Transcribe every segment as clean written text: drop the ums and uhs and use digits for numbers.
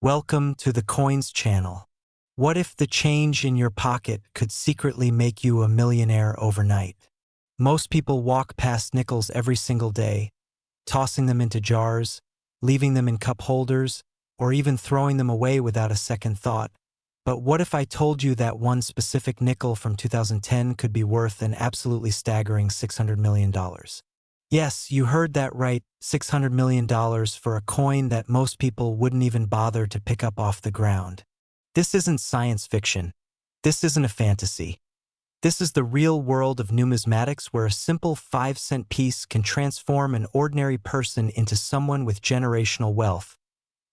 Welcome to the Coins channel. What if the change in your pocket could secretly make you a millionaire overnight? Most people walk past nickels every single day, tossing them into jars, leaving them in cup holders, or even throwing them away without a second thought. But what if I told you that one specific nickel from 2010 could be worth an absolutely staggering $600 million? Yes, you heard that right, $600 million for a coin that most people wouldn't even bother to pick up off the ground. This isn't science fiction. This isn't a fantasy. This is the real world of numismatics, where a simple 5-cent piece can transform an ordinary person into someone with generational wealth.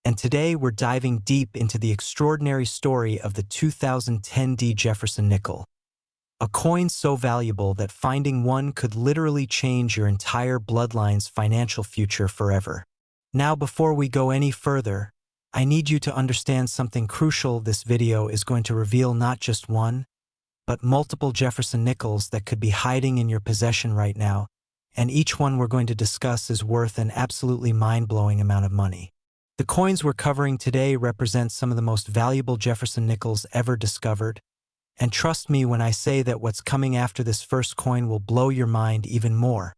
And today we're diving deep into the extraordinary story of the 2010 Jefferson Nickel. A coin so valuable that finding one could literally change your entire bloodline's financial future forever. Now, before we go any further, I need you to understand something crucial. This video is going to reveal not just one, but multiple Jefferson Nickels that could be hiding in your possession right now, and each one we're going to discuss is worth an absolutely mind-blowing amount of money. The coins we're covering today represent some of the most valuable Jefferson Nickels ever discovered. And trust me when I say that what's coming after this first coin will blow your mind even more.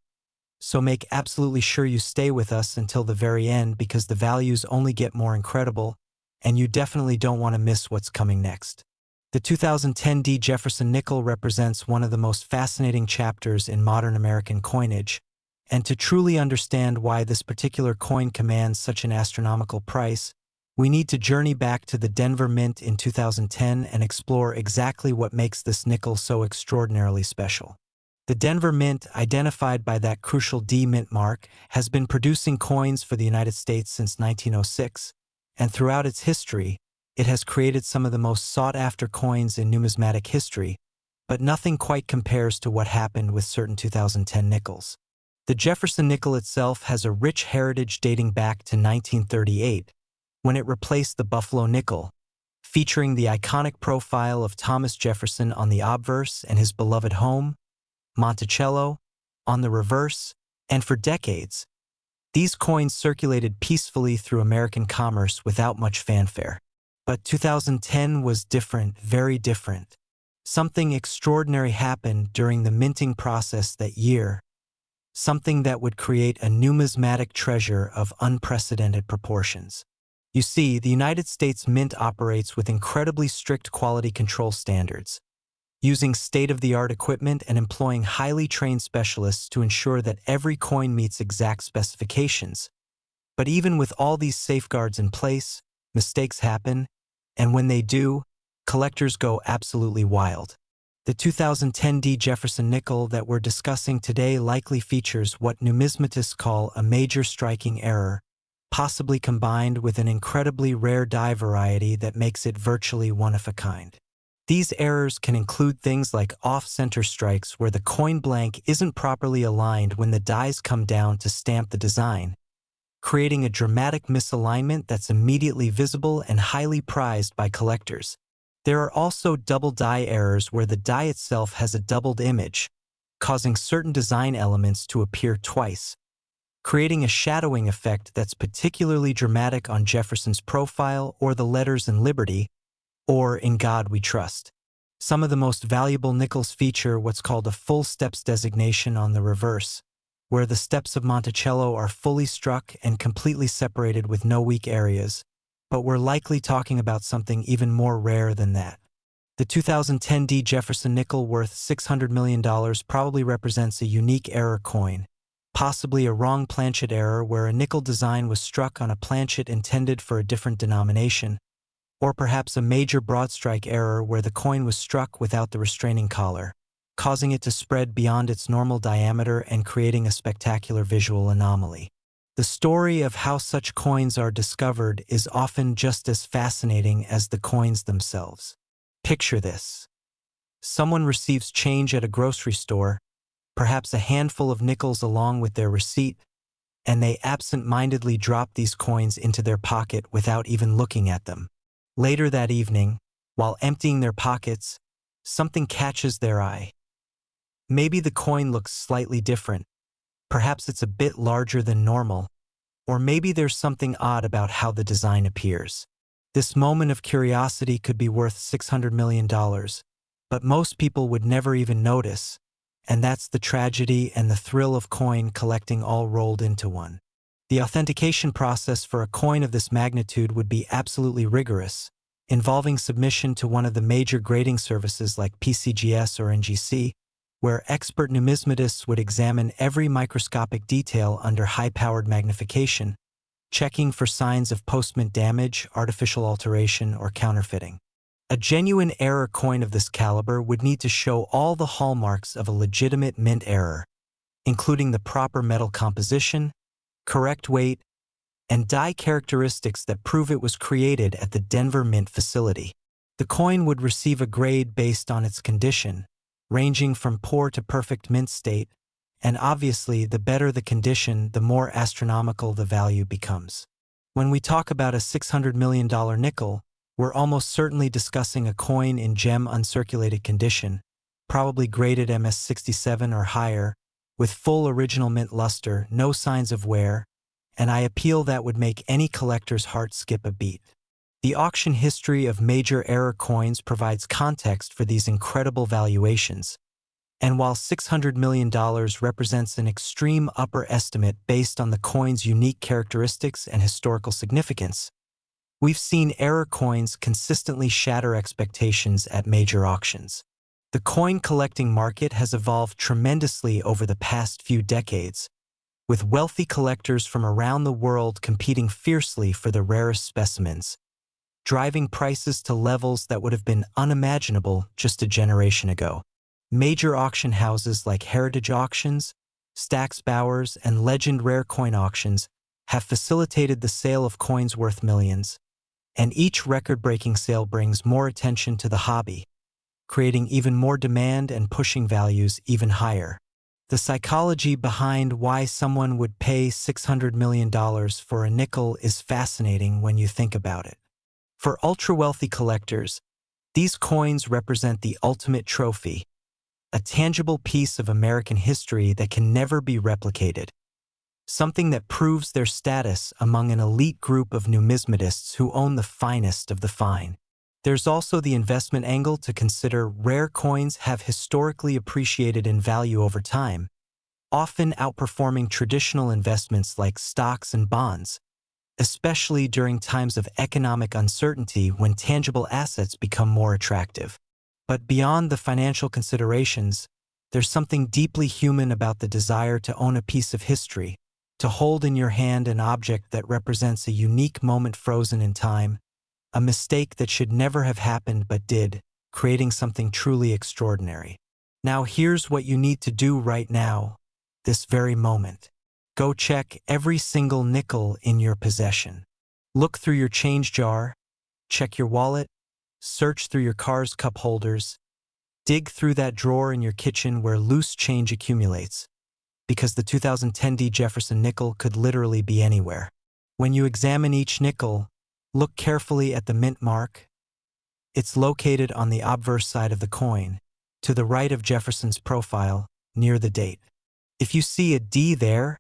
So make absolutely sure you stay with us until the very end, because the values only get more incredible, and you definitely don't want to miss what's coming next. The 2010 Jefferson Nickel represents one of the most fascinating chapters in modern American coinage, and to truly understand why this particular coin commands such an astronomical price, we need to journey back to the Denver Mint in 2010 and explore exactly what makes this nickel so extraordinarily special. The Denver Mint, identified by that crucial D mint mark, has been producing coins for the United States since 1906, and throughout its history, it has created some of the most sought-after coins in numismatic history, but nothing quite compares to what happened with certain 2010 nickels. The Jefferson Nickel itself has a rich heritage dating back to 1938, when it replaced the Buffalo nickel, featuring the iconic profile of Thomas Jefferson on the obverse and his beloved home, Monticello, on the reverse, and for decades, these coins circulated peacefully through American commerce without much fanfare. But 2010 was different, very different. Something extraordinary happened during the minting process that year, something that would create a numismatic treasure of unprecedented proportions. You see, the United States Mint operates with incredibly strict quality control standards, using state-of-the-art equipment and employing highly trained specialists to ensure that every coin meets exact specifications. But even with all these safeguards in place, mistakes happen, and when they do, collectors go absolutely wild. The 2010 Jefferson Nickel that we're discussing today likely features what numismatists call a major striking error, possibly combined with an incredibly rare die variety that makes it virtually one of a kind. These errors can include things like off-center strikes, where the coin blank isn't properly aligned when the dies come down to stamp the design, creating a dramatic misalignment that's immediately visible and highly prized by collectors. There are also double die errors, where the die itself has a doubled image, causing certain design elements to appear twice, creating a shadowing effect that's particularly dramatic on Jefferson's profile or the letters in Liberty, or In God We Trust. Some of the most valuable nickels feature what's called a full steps designation on the reverse, where the steps of Monticello are fully struck and completely separated with no weak areas, but we're likely talking about something even more rare than that. The 2010 Jefferson Nickel, worth $600 million, probably represents a unique error coin, possibly a wrong planchet error where a nickel design was struck on a planchet intended for a different denomination, or perhaps a major broadstrike error where the coin was struck without the restraining collar, causing it to spread beyond its normal diameter and creating a spectacular visual anomaly. The story of how such coins are discovered is often just as fascinating as the coins themselves. Picture this. Someone receives change at a grocery store, perhaps a handful of nickels along with their receipt, and they absent-mindedly drop these coins into their pocket without even looking at them. Later that evening, while emptying their pockets, something catches their eye. Maybe the coin looks slightly different. Perhaps it's a bit larger than normal, or maybe there's something odd about how the design appears. This moment of curiosity could be worth $600 million, but most people would never even notice, and that's the tragedy and the thrill of coin collecting all rolled into one. The authentication process for a coin of this magnitude would be absolutely rigorous, involving submission to one of the major grading services like PCGS or NGC, where expert numismatists would examine every microscopic detail under high-powered magnification, checking for signs of post-mint damage, artificial alteration, or counterfeiting. A genuine error coin of this caliber would need to show all the hallmarks of a legitimate mint error, including the proper metal composition, correct weight, and die characteristics that prove it was created at the Denver Mint facility. The coin would receive a grade based on its condition, ranging from poor to perfect mint state, and obviously the better the condition, the more astronomical the value becomes. When we talk about a $600 million nickel, we're almost certainly discussing a coin in gem uncirculated condition, probably graded MS67 or higher, with full original mint luster, no signs of wear, and I appeal that would make any collector's heart skip a beat. The auction history of major error coins provides context for these incredible valuations, and while $600 million represents an extreme upper estimate based on the coin's unique characteristics and historical significance, we've seen error coins consistently shatter expectations at major auctions. The coin collecting market has evolved tremendously over the past few decades, with wealthy collectors from around the world competing fiercely for the rarest specimens, driving prices to levels that would have been unimaginable just a generation ago. Major auction houses like Heritage Auctions, Stax Bowers, and Legend Rare Coin Auctions have facilitated the sale of coins worth millions, and each record-breaking sale brings more attention to the hobby, creating even more demand and pushing values even higher. The psychology behind why someone would pay $600 million for a nickel is fascinating when you think about it. For ultra-wealthy collectors, these coins represent the ultimate trophy, a tangible piece of American history that can never be replicated, something that proves their status among an elite group of numismatists who own the finest of the fine. There's also the investment angle to consider. Rare coins have historically appreciated in value over time, often outperforming traditional investments like stocks and bonds, especially during times of economic uncertainty when tangible assets become more attractive. But beyond the financial considerations, there's something deeply human about the desire to own a piece of history, to hold in your hand an object that represents a unique moment frozen in time, a mistake that should never have happened but did, creating something truly extraordinary. Now here's what you need to do right now, this very moment. Go check every single nickel in your possession. Look through your change jar, check your wallet, search through your car's cup holders, dig through that drawer in your kitchen where loose change accumulates, because the 2010 Jefferson Nickel could literally be anywhere. When you examine each nickel, look carefully at the mint mark. It's located on the obverse side of the coin, to the right of Jefferson's profile, near the date. If you see a D there,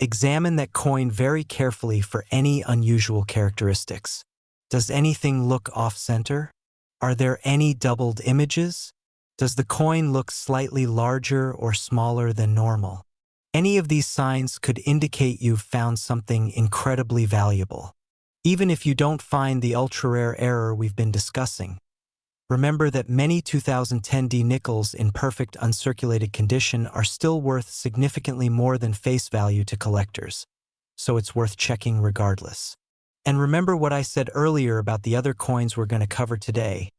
examine that coin very carefully for any unusual characteristics. Does anything look off-center? Are there any doubled images? Does the coin look slightly larger or smaller than normal? Any of these signs could indicate you've found something incredibly valuable. Even if you don't find the ultra-rare error we've been discussing, remember that many 2010 nickels in perfect uncirculated condition are still worth significantly more than face value to collectors, so it's worth checking regardless. And remember what I said earlier about the other coins we're going to cover today.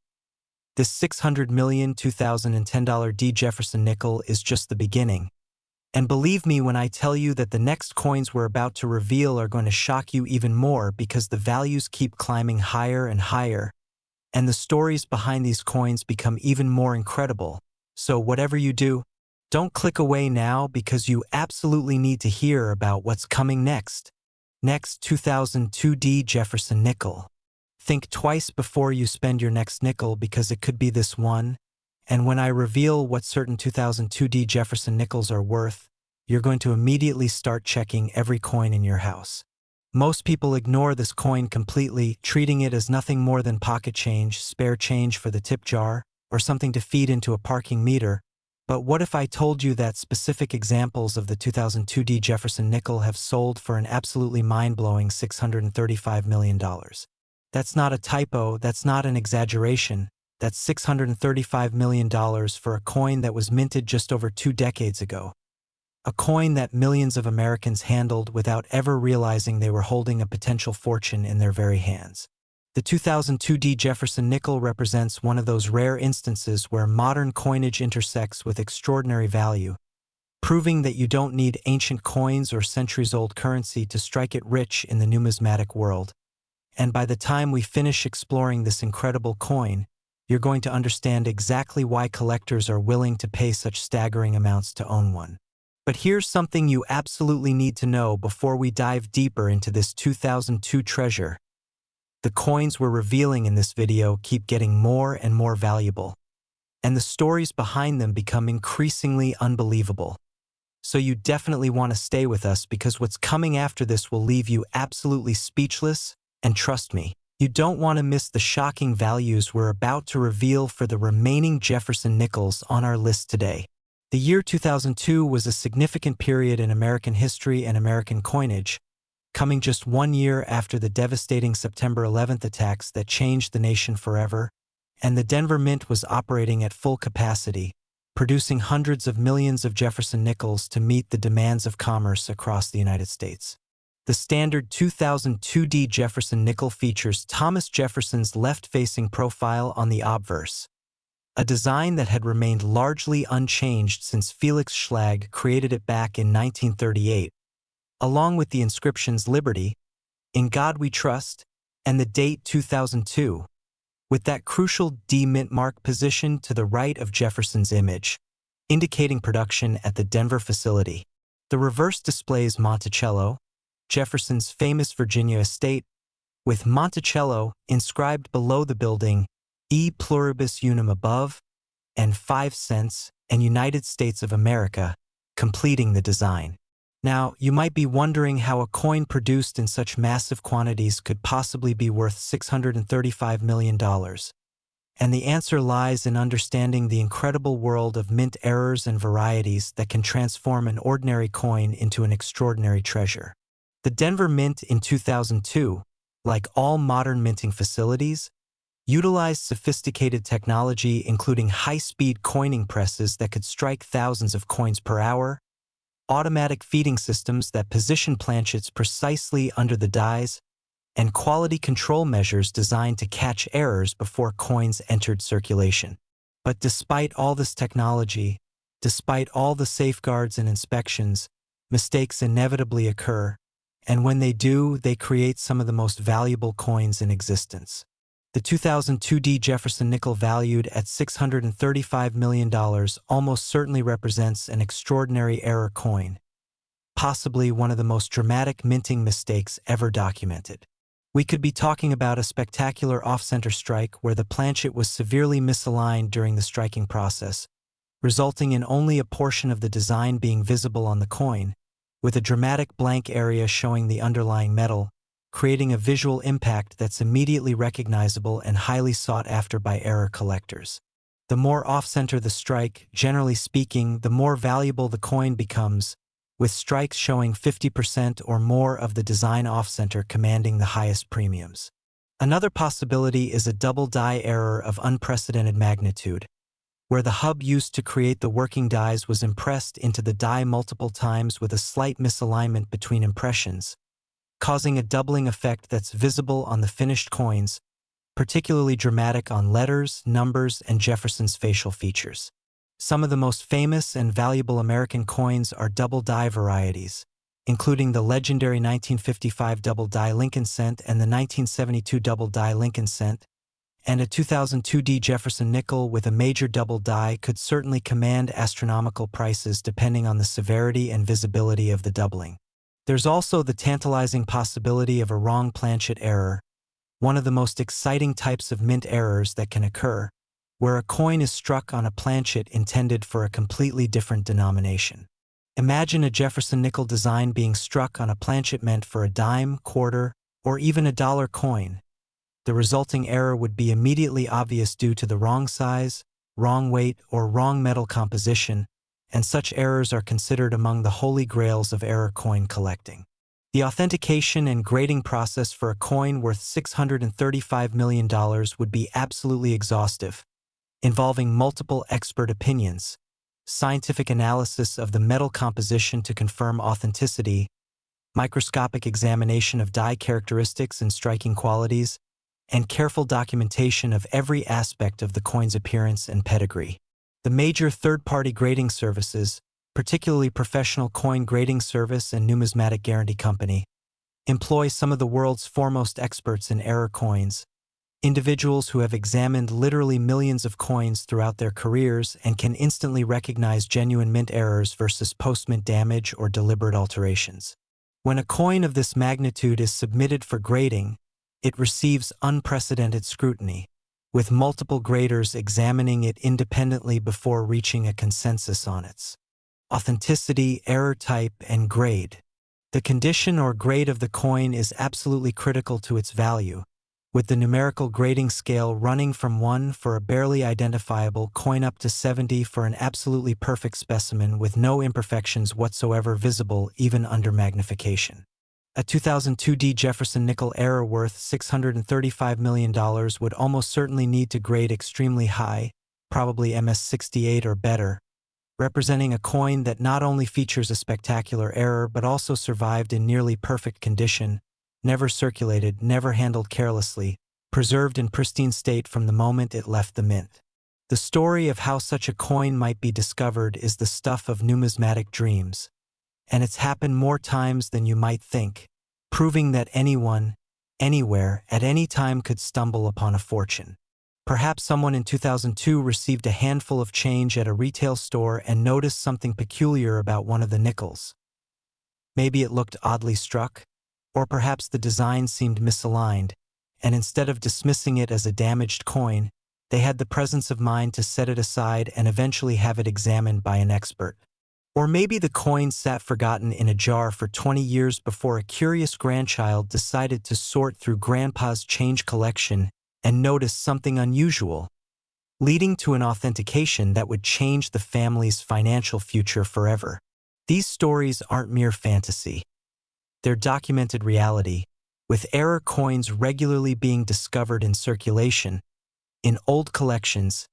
This $600 million 2010 Jefferson Nickel is just the beginning. And believe me when I tell you that the next coins we're about to reveal are going to shock you even more, because the values keep climbing higher and higher, and the stories behind these coins become even more incredible. So whatever you do, don't click away now, because you absolutely need to hear about what's coming next. Next, 2002 Jefferson Nickel. Think twice before you spend your next nickel, because it could be this one. And when I reveal what certain 2002 Jefferson Nickels are worth, you're going to immediately start checking every coin in your house. Most people ignore this coin completely, treating it as nothing more than pocket change, spare change for the tip jar, or something to feed into a parking meter. But what if I told you that specific examples of the 2002 Jefferson Nickel have sold for an absolutely mind-blowing $635 million? That's not a typo, that's not an exaggeration. That's $635 million for a coin that was minted just over 2 decades ago. A coin that millions of Americans handled without ever realizing they were holding a potential fortune in their very hands. The 2002 Jefferson Nickel represents one of those rare instances where modern coinage intersects with extraordinary value, proving that you don't need ancient coins or centuries-old currency to strike it rich in the numismatic world. And by the time we finish exploring this incredible coin, you're going to understand exactly why collectors are willing to pay such staggering amounts to own one. But here's something you absolutely need to know before we dive deeper into this 2002 treasure. The coins we're revealing in this video keep getting more and more valuable, and the stories behind them become increasingly unbelievable. So you definitely want to stay with us because what's coming after this will leave you absolutely speechless, and trust me, you don't want to miss the shocking values we're about to reveal for the remaining Jefferson Nickels on our list today. The year 2002 was a significant period in American history and American coinage, coming just 1 year after the devastating September 11th attacks that changed the nation forever, and the Denver Mint was operating at full capacity, producing hundreds of millions of Jefferson Nickels to meet the demands of commerce across the United States. The standard 2002 Jefferson Nickel features Thomas Jefferson's left-facing profile on the obverse, a design that had remained largely unchanged since Felix Schlag created it back in 1938, along with the inscriptions Liberty, In God We Trust, and the date 2002, with that crucial D mint mark positioned to the right of Jefferson's image, indicating production at the Denver facility. The reverse displays Monticello, Jefferson's famous Virginia estate, with Monticello inscribed below the building, E pluribus unum above, and 5 cents, and United States of America, completing the design. Now, you might be wondering how a coin produced in such massive quantities could possibly be worth $635 million. And the answer lies in understanding the incredible world of mint errors and varieties that can transform an ordinary coin into an extraordinary treasure. The Denver Mint in 2002, like all modern minting facilities, utilized sophisticated technology including high-speed coining presses that could strike thousands of coins per hour, automatic feeding systems that position planchets precisely under the dies, and quality control measures designed to catch errors before coins entered circulation. But despite all this technology, despite all the safeguards and inspections, mistakes inevitably occur, and when they do, they create some of the most valuable coins in existence. The 2002 Jefferson Nickel, valued at $635 million, almost certainly represents an extraordinary error coin, possibly one of the most dramatic minting mistakes ever documented. We could be talking about a spectacular off-center strike where the planchet was severely misaligned during the striking process, resulting in only a portion of the design being visible on the coin, with a dramatic blank area showing the underlying metal, creating a visual impact that's immediately recognizable and highly sought after by error collectors. The more off-center the strike, generally speaking, the more valuable the coin becomes, with strikes showing 50% or more of the design off-center commanding the highest premiums. Another possibility is a double die error of unprecedented magnitude, where the hub used to create the working dies was impressed into the die multiple times with a slight misalignment between impressions, causing a doubling effect that's visible on the finished coins, particularly dramatic on letters, numbers, and Jefferson's facial features. Some of the most famous and valuable American coins are double die varieties, including the legendary 1955 double die Lincoln cent and the 1972 double die Lincoln cent, and a 2002 Jefferson Nickel with a major double die could certainly command astronomical prices depending on the severity and visibility of the doubling. There's also the tantalizing possibility of a wrong planchet error, one of the most exciting types of mint errors that can occur, where a coin is struck on a planchet intended for a completely different denomination. Imagine a Jefferson nickel design being struck on a planchet meant for a dime, quarter, or even a dollar coin. The resulting error would be immediately obvious due to the wrong size, wrong weight, or wrong metal composition, and such errors are considered among the holy grails of error coin collecting. The authentication and grading process for a coin worth $635 million would be absolutely exhaustive, involving multiple expert opinions, scientific analysis of the metal composition to confirm authenticity, microscopic examination of die characteristics and striking qualities, and careful documentation of every aspect of the coin's appearance and pedigree. The major third-party grading services, particularly Professional Coin Grading Service and Numismatic Guarantee Company, employ some of the world's foremost experts in error coins, individuals who have examined literally millions of coins throughout their careers and can instantly recognize genuine mint errors versus post-mint damage or deliberate alterations. When a coin of this magnitude is submitted for grading, it receives unprecedented scrutiny, with multiple graders examining it independently before reaching a consensus on its authenticity, error type, and grade. The condition or grade of the coin is absolutely critical to its value, with the numerical grading scale running from 1 for a barely identifiable coin up to 70 for an absolutely perfect specimen with no imperfections whatsoever visible even under magnification. A 2002 Jefferson Nickel error worth $635 million would almost certainly need to grade extremely high, probably MS-68 or better, representing a coin that not only features a spectacular error but also survived in nearly perfect condition, never circulated, never handled carelessly, preserved in pristine state from the moment it left the mint. The story of how such a coin might be discovered is the stuff of numismatic dreams, and it's happened more times than you might think, proving that anyone, anywhere, at any time could stumble upon a fortune. Perhaps someone in 2002 received a handful of change at a retail store and noticed something peculiar about one of the nickels. Maybe it looked oddly struck, or perhaps the design seemed misaligned, and instead of dismissing it as a damaged coin, they had the presence of mind to set it aside and eventually have it examined by an expert. Or maybe the coin sat forgotten in a jar for 20 years before a curious grandchild decided to sort through Grandpa's change collection and noticed something unusual, leading to an authentication that would change the family's financial future forever. These stories aren't mere fantasy. They're documented reality, with error coins regularly being discovered in circulation, in old collections,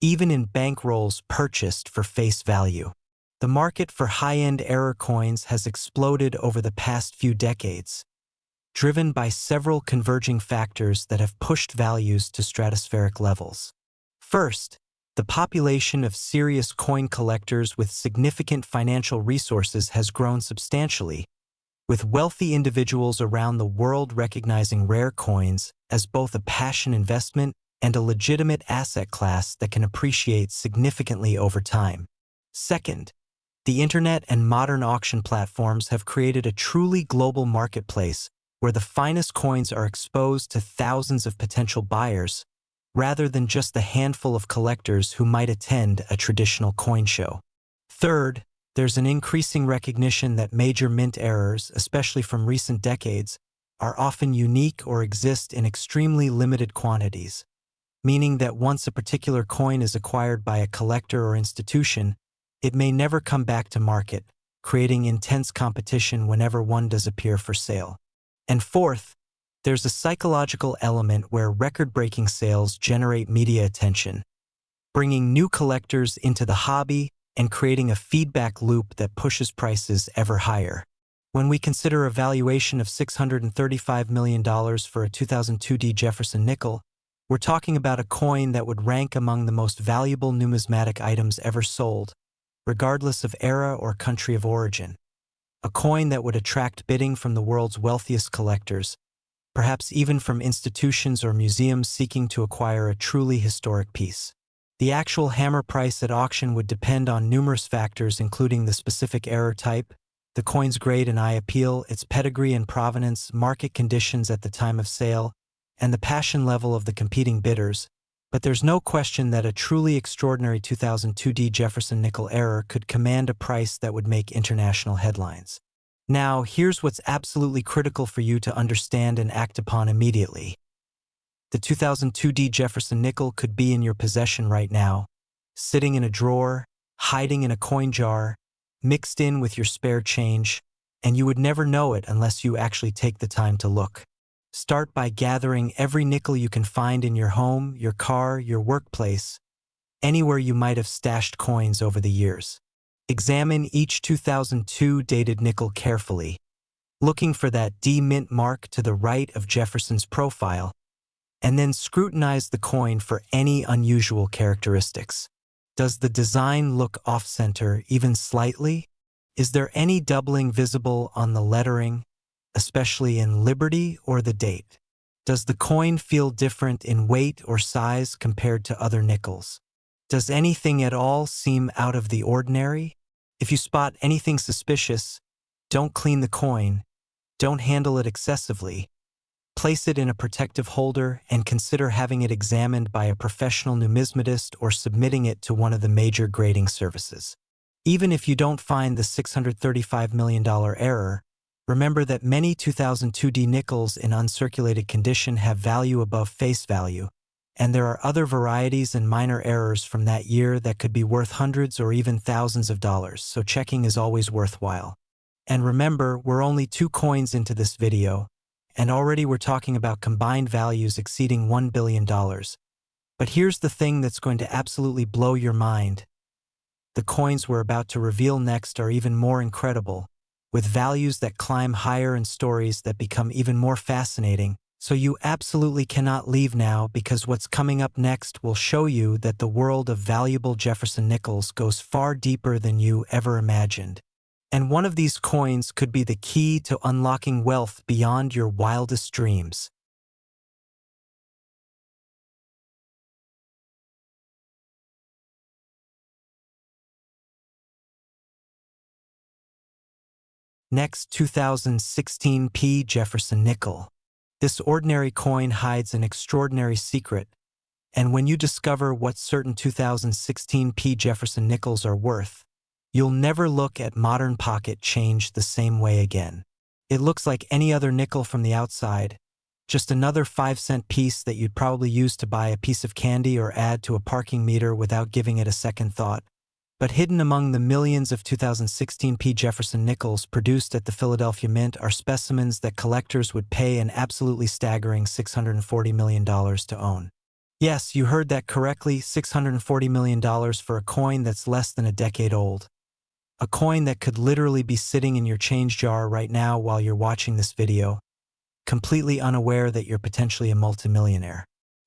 even in bankrolls purchased for face value. The market for high-end error coins has exploded over the past few decades, driven by several converging factors that have pushed values to stratospheric levels. First, the population of serious coin collectors with significant financial resources has grown substantially, with wealthy individuals around the world recognizing rare coins as both a passion investment and a legitimate asset class that can appreciate significantly over time. Second, the internet and modern auction platforms have created a truly global marketplace where the finest coins are exposed to thousands of potential buyers, rather than just the handful of collectors who might attend a traditional coin show. Third, there's an increasing recognition that major mint errors, especially from recent decades, are often unique or exist in extremely limited quantities, meaning that once a particular coin is acquired by a collector or institution, it may never come back to market, creating intense competition whenever one does appear for sale. And fourth, there's a psychological element where record-breaking sales generate media attention, bringing new collectors into the hobby and creating a feedback loop that pushes prices ever higher. When we consider a valuation of $635 million for a 2002 Jefferson Nickel, we're talking about a coin that would rank among the most valuable numismatic items ever sold, regardless of era or country of origin. A coin that would attract bidding from the world's wealthiest collectors, perhaps even from institutions or museums seeking to acquire a truly historic piece. The actual hammer price at auction would depend on numerous factors, including the specific error type, the coin's grade and eye appeal, its pedigree and provenance, market conditions at the time of sale, and the passion level of the competing bidders, But there's no question that a truly extraordinary 2002D Jefferson Nickel error could command a price that would make international headlines. Now, here's what's absolutely critical for you to understand and act upon immediately. The 2002D Jefferson Nickel could be in your possession right now, sitting in a drawer, hiding in a coin jar, mixed in with your spare change, and you would never know it unless you actually take the time to look. Start by gathering every nickel you can find in your home, your car, your workplace, anywhere you might have stashed coins over the years. Examine each 2002 dated nickel carefully, looking for that D mint mark to the right of Jefferson's profile, and then scrutinize the coin for any unusual characteristics. Does the design look off-center, even slightly? Is there any doubling visible on the lettering, especially in Liberty or the date? Does the coin feel different in weight or size compared to other nickels? Does anything at all seem out of the ordinary? If you spot anything suspicious, don't clean the coin, don't handle it excessively. Place it in a protective holder and consider having it examined by a professional numismatist or submitting it to one of the major grading services. Even if you don't find the $635 million error, remember that many 2002D nickels in uncirculated condition have value above face value, and there are other varieties and minor errors from that year that could be worth hundreds or even thousands of dollars, so checking is always worthwhile. And remember, we're only 2 coins into this video, and already we're talking about combined values exceeding $1 billion. But here's the thing that's going to absolutely blow your mind. The coins we're about to reveal next are even more incredible, with values that climb higher and stories that become even more fascinating. So you absolutely cannot leave now, because what's coming up next will show you that the world of valuable Jefferson nickels goes far deeper than you ever imagined. And one of these coins could be the key to unlocking wealth beyond your wildest dreams. Next, 2016 P. Jefferson Nickel. This ordinary coin hides an extraordinary secret, and when you discover what certain 2016 P. Jefferson nickels are worth, you'll never look at modern pocket change the same way again. It looks like any other nickel from the outside, just another 5-cent piece that you'd probably use to buy a piece of candy or add to a parking meter without giving it a second thought. But hidden among the millions of 2016 P. Jefferson nickels produced at the Philadelphia Mint are specimens that collectors would pay an absolutely staggering $640 million to own. Yes, you heard that correctly, $640 million for a coin that's less than a decade old. A coin that could literally be sitting in your change jar right now while you're watching this video, completely unaware that you're potentially a multimillionaire.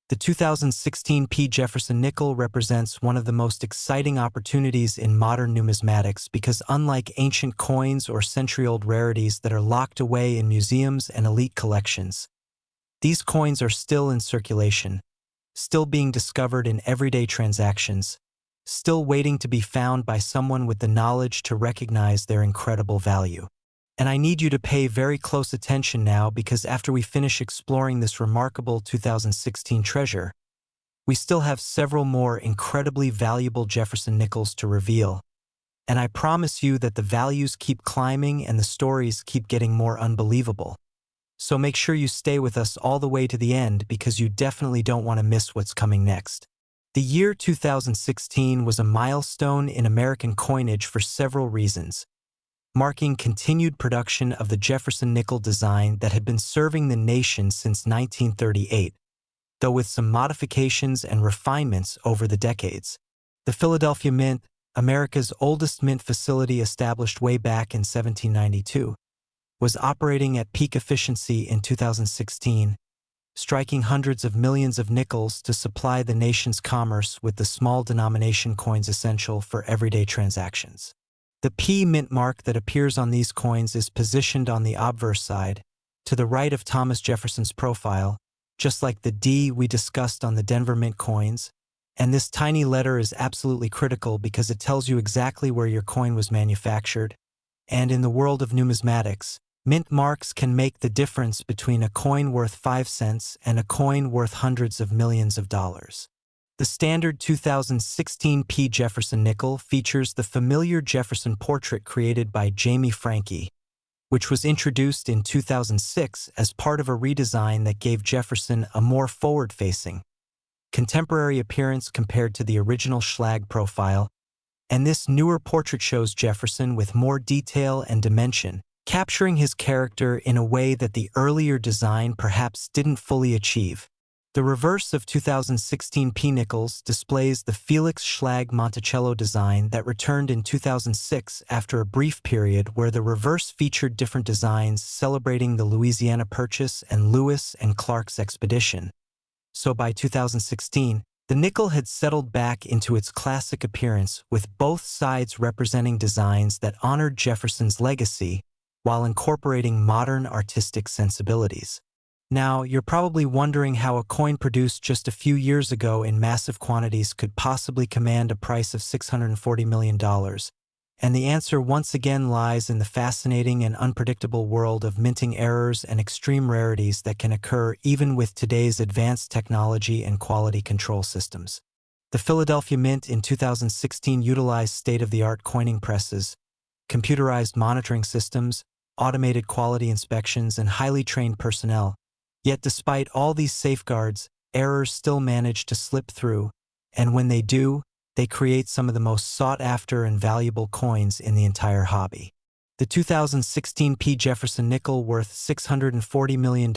The 2016 P. Jefferson Nickel represents one of the most exciting opportunities in modern numismatics because, unlike ancient coins or century-old rarities that are locked away in museums and elite collections, these coins are still in circulation, still being discovered in everyday transactions, still waiting to be found by someone with the knowledge to recognize their incredible value. And I need you to pay very close attention now, because after we finish exploring this remarkable 2016 treasure, we still have several more incredibly valuable Jefferson nickels to reveal. And I promise you that the values keep climbing and the stories keep getting more unbelievable. So make sure you stay with us all the way to the end, because you definitely don't want to miss what's coming next. The year 2016 was a milestone in American coinage for several reasons, marking continued production of the Jefferson Nickel design that had been serving the nation since 1938, though with some modifications and refinements over the decades. The Philadelphia Mint, America's oldest mint facility established way back in 1792, was operating at peak efficiency in 2016, striking hundreds of millions of nickels to supply the nation's commerce with the small denomination coins essential for everyday transactions. The P mint mark that appears on these coins is positioned on the obverse side, to the right of Thomas Jefferson's profile, just like the D we discussed on the Denver Mint coins, and this tiny letter is absolutely critical because it tells you exactly where your coin was manufactured, and in the world of numismatics, mint marks can make the difference between a coin worth 5 cents and a coin worth hundreds of millions of dollars. The standard 2016 P. Jefferson Nickel features the familiar Jefferson portrait created by Jamie Franke, which was introduced in 2006 as part of a redesign that gave Jefferson a more forward-facing, contemporary appearance compared to the original Schlag profile, and this newer portrait shows Jefferson with more detail and dimension, capturing his character in a way that the earlier design perhaps didn't fully achieve. The reverse of 2016 P. Nickels displays the Felix Schlag Monticello design that returned in 2006 after a brief period where the reverse featured different designs celebrating the Louisiana Purchase and Lewis and Clark's expedition. So by 2016, the nickel had settled back into its classic appearance, with both sides representing designs that honored Jefferson's legacy while incorporating modern artistic sensibilities. Now, you're probably wondering how a coin produced just a few years ago in massive quantities could possibly command a price of $640 million. And the answer once again lies in the fascinating and unpredictable world of minting errors and extreme rarities that can occur even with today's advanced technology and quality control systems. The Philadelphia Mint in 2016 utilized state-of-the-art coining presses, computerized monitoring systems, automated quality inspections, and highly trained personnel. Yet despite all these safeguards, errors still manage to slip through, and when they do, they create some of the most sought-after and valuable coins in the entire hobby. The 2016 P. Jefferson Nickel, worth $640 million,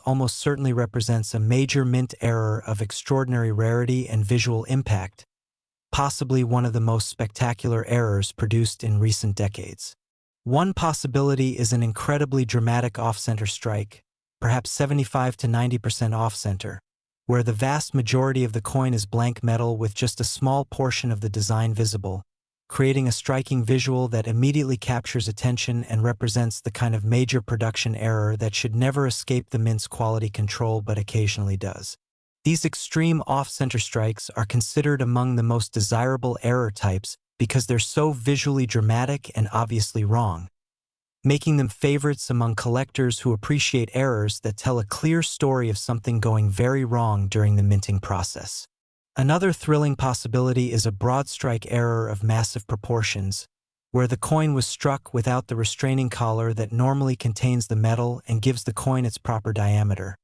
almost certainly represents a major mint error of extraordinary rarity and visual impact, possibly one of the most spectacular errors produced in recent decades. One possibility is an incredibly dramatic off-center strike, perhaps 75 to 90% off-center, where the vast majority of the coin is blank metal with just a small portion of the design visible, creating a striking visual that immediately captures attention and represents the kind of major production error that should never escape the mint's quality control but occasionally does. These extreme off-center strikes are considered among the most desirable error types because they're so visually dramatic and obviously wrong, making them favorites among collectors who appreciate errors that tell a clear story of something going very wrong during the minting process. Another thrilling possibility is a broad strike error of massive proportions, where the coin was struck without the restraining collar that normally contains the metal and gives the coin its proper diameter,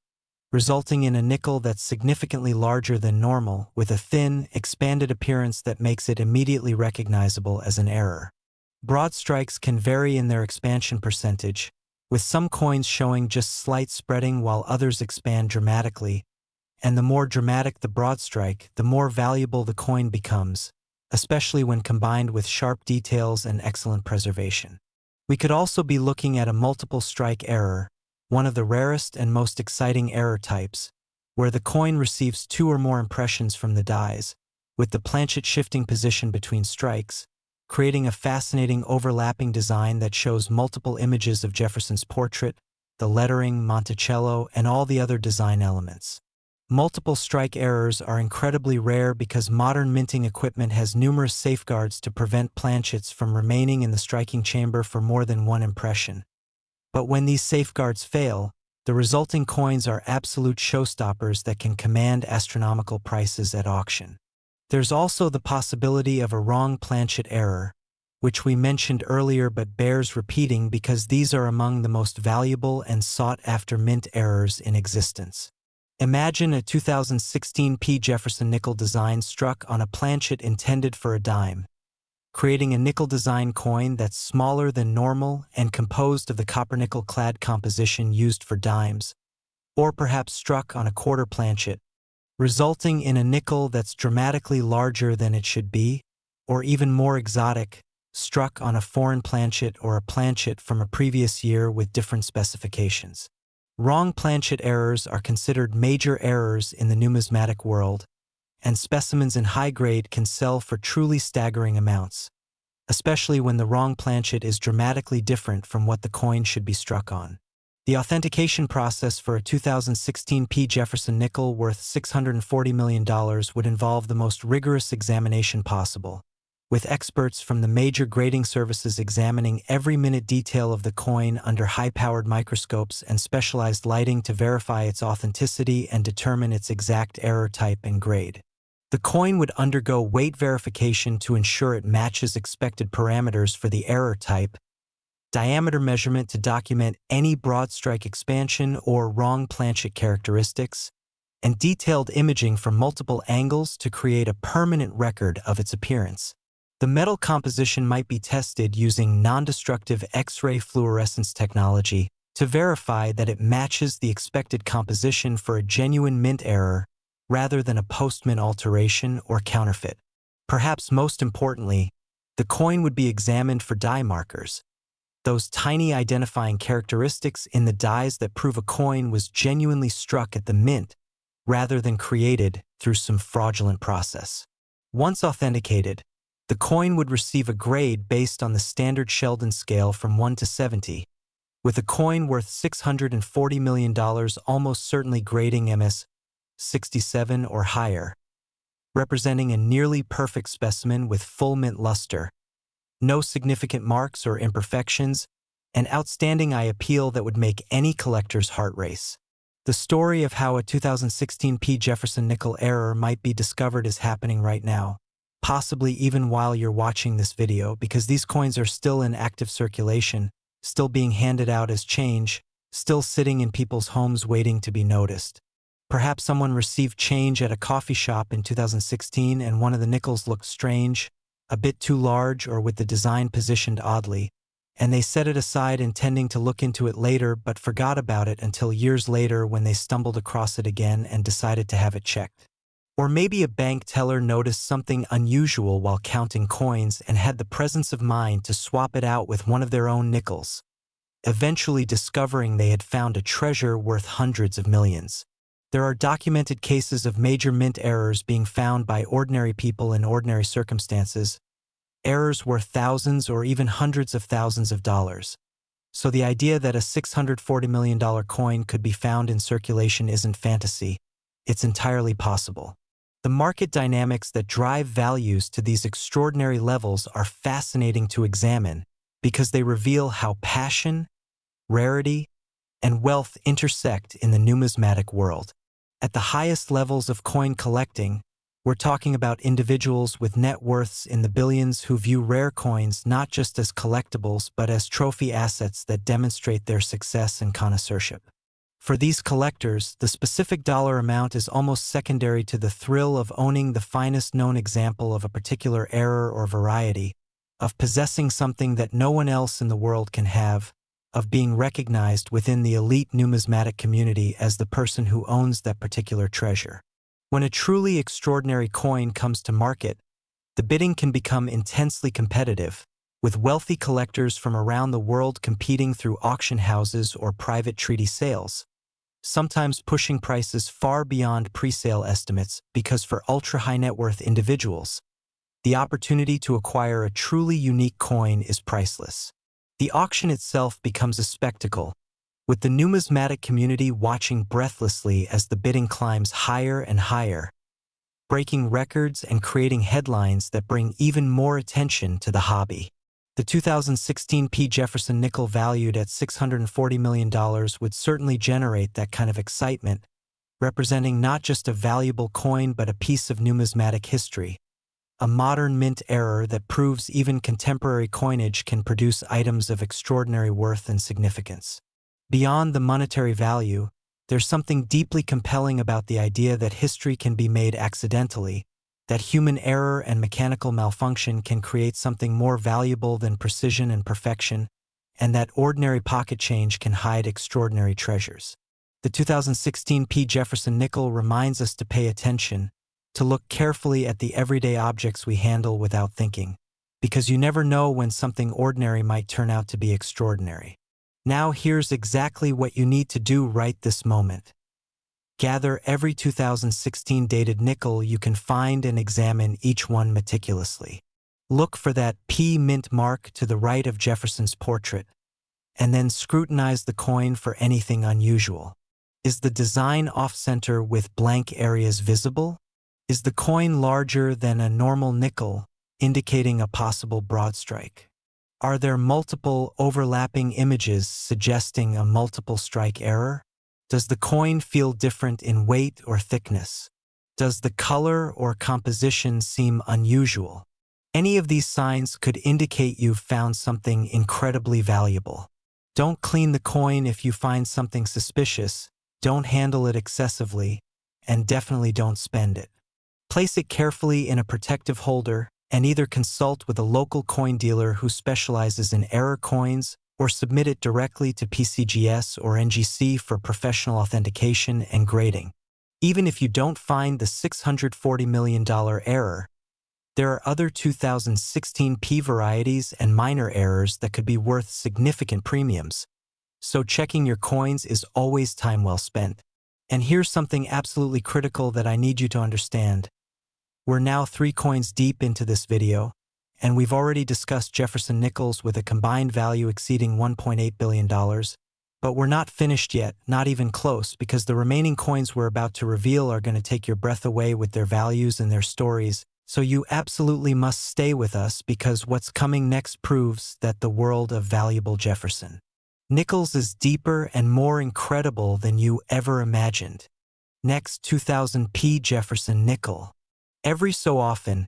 resulting in a nickel that's significantly larger than normal, with a thin, expanded appearance that makes it immediately recognizable as an error. Broad strikes can vary in their expansion percentage, with some coins showing just slight spreading while others expand dramatically, and the more dramatic the broad strike, the more valuable the coin becomes, especially when combined with sharp details and excellent preservation. We could also be looking at a multiple strike error, one of the rarest and most exciting error types, where the coin receives two or more impressions from the dies, with the planchet shifting position between strikes, creating a fascinating overlapping design that shows multiple images of Jefferson's portrait, the lettering, Monticello, and all the other design elements. Multiple strike errors are incredibly rare because modern minting equipment has numerous safeguards to prevent planchets from remaining in the striking chamber for more than one impression. But when these safeguards fail, the resulting coins are absolute showstoppers that can command astronomical prices at auction. There's also the possibility of a wrong planchet error, which we mentioned earlier but bears repeating because these are among the most valuable and sought-after mint errors in existence. Imagine a 2016 P. Jefferson Nickel design struck on a planchet intended for a dime, creating a nickel design coin that's smaller than normal and composed of the copper-nickel clad composition used for dimes, or perhaps struck on a quarter planchet, resulting in a nickel that's dramatically larger than it should be, or even more exotic, struck on a foreign planchet or a planchet from a previous year with different specifications. Wrong planchet errors are considered major errors in the numismatic world, and specimens in high grade can sell for truly staggering amounts, especially when the wrong planchet is dramatically different from what the coin should be struck on. The authentication process for a 2016 P. Jefferson Nickel worth $640 million would involve the most rigorous examination possible, with experts from the major grading services examining every minute detail of the coin under high-powered microscopes and specialized lighting to verify its authenticity and determine its exact error type and grade. The coin would undergo weight verification to ensure it matches expected parameters for the error type, diameter measurement to document any broad strike expansion or wrong planchet characteristics, and detailed imaging from multiple angles to create a permanent record of its appearance. The metal composition might be tested using non-destructive X-ray fluorescence technology to verify that it matches the expected composition for a genuine mint error rather than a post-mint alteration or counterfeit. Perhaps most importantly, the coin would be examined for die markers, those tiny identifying characteristics in the dies that prove a coin was genuinely struck at the mint rather than created through some fraudulent process. Once authenticated, the coin would receive a grade based on the standard Sheldon scale from 1 to 70, with a coin worth $640 million almost certainly grading MS 67 or higher, representing a nearly perfect specimen with full mint luster, no significant marks or imperfections, and outstanding eye appeal that would make any collector's heart race. The story of how a 2016 Jefferson Nickel error might be discovered is happening right now, possibly even while you're watching this video, because these coins are still in active circulation, still being handed out as change, still sitting in people's homes waiting to be noticed. Perhaps someone received change at a coffee shop in 2016 and one of the nickels looked strange, a bit too large or with the design positioned oddly, and they set it aside intending to look into it later but forgot about it until years later when they stumbled across it again and decided to have it checked. Or maybe a bank teller noticed something unusual while counting coins and had the presence of mind to swap it out with one of their own nickels, eventually discovering they had found a treasure worth hundreds of millions. There are documented cases of major mint errors being found by ordinary people in ordinary circumstances, errors worth thousands or even hundreds of thousands of dollars. So the idea that a $640 million coin could be found in circulation isn't fantasy, it's entirely possible. The market dynamics that drive values to these extraordinary levels are fascinating to examine because they reveal how passion, rarity, and wealth intersect in the numismatic world. At the highest levels of coin collecting, we're talking about individuals with net worths in the billions who view rare coins not just as collectibles but as trophy assets that demonstrate their success and connoisseurship. For these collectors, the specific dollar amount is almost secondary to the thrill of owning the finest known example of a particular error or variety, of possessing something that no one else in the world can have, of being recognized within the elite numismatic community as the person who owns that particular treasure. When a truly extraordinary coin comes to market, the bidding can become intensely competitive, with wealthy collectors from around the world competing through auction houses or private treaty sales, sometimes pushing prices far beyond pre-sale estimates because for ultra-high net worth individuals, the opportunity to acquire a truly unique coin is priceless. The auction itself becomes a spectacle, with the numismatic community watching breathlessly as the bidding climbs higher and higher, breaking records and creating headlines that bring even more attention to the hobby. The 2016 Jefferson Nickel valued at $640 million would certainly generate that kind of excitement, representing not just a valuable coin but a piece of numismatic history, a modern mint error that proves even contemporary coinage can produce items of extraordinary worth and significance. Beyond the monetary value, there's something deeply compelling about the idea that history can be made accidentally, that human error and mechanical malfunction can create something more valuable than precision and perfection, and that ordinary pocket change can hide extraordinary treasures. The 2016 Jefferson Nickel reminds us to pay attention, to look carefully at the everyday objects we handle without thinking, because you never know when something ordinary might turn out to be extraordinary. Now here's exactly what you need to do right this moment. Gather every 2016 dated nickel you can find and examine each one meticulously. Look for that P mint mark to the right of Jefferson's portrait, and then scrutinize the coin for anything unusual. Is the design off-center with blank areas visible? Is the coin larger than a normal nickel, indicating a possible broad strike? Are there multiple overlapping images suggesting a multiple strike error? Does the coin feel different in weight or thickness? Does the color or composition seem unusual? Any of these signs could indicate you've found something incredibly valuable. Don't clean the coin if you find something suspicious, don't handle it excessively, and definitely don't spend it. Place it carefully in a protective holder and either consult with a local coin dealer who specializes in error coins or submit it directly to PCGS or NGC for professional authentication and grading. Even if you don't find the $640 million error, there are other 2016 P varieties and minor errors that could be worth significant premiums. So checking your coins is always time well spent. And here's something absolutely critical that I need you to understand. We're now 3 coins deep into this video, and we've already discussed Jefferson Nickels with a combined value exceeding $1.8 billion. But we're not finished yet, not even close, because the remaining coins we're about to reveal are going to take your breath away with their values and their stories. So you absolutely must stay with us because what's coming next proves that the world of valuable Jefferson Nickels is deeper and more incredible than you ever imagined. Next, 2000 P Jefferson Nickel. Every so often,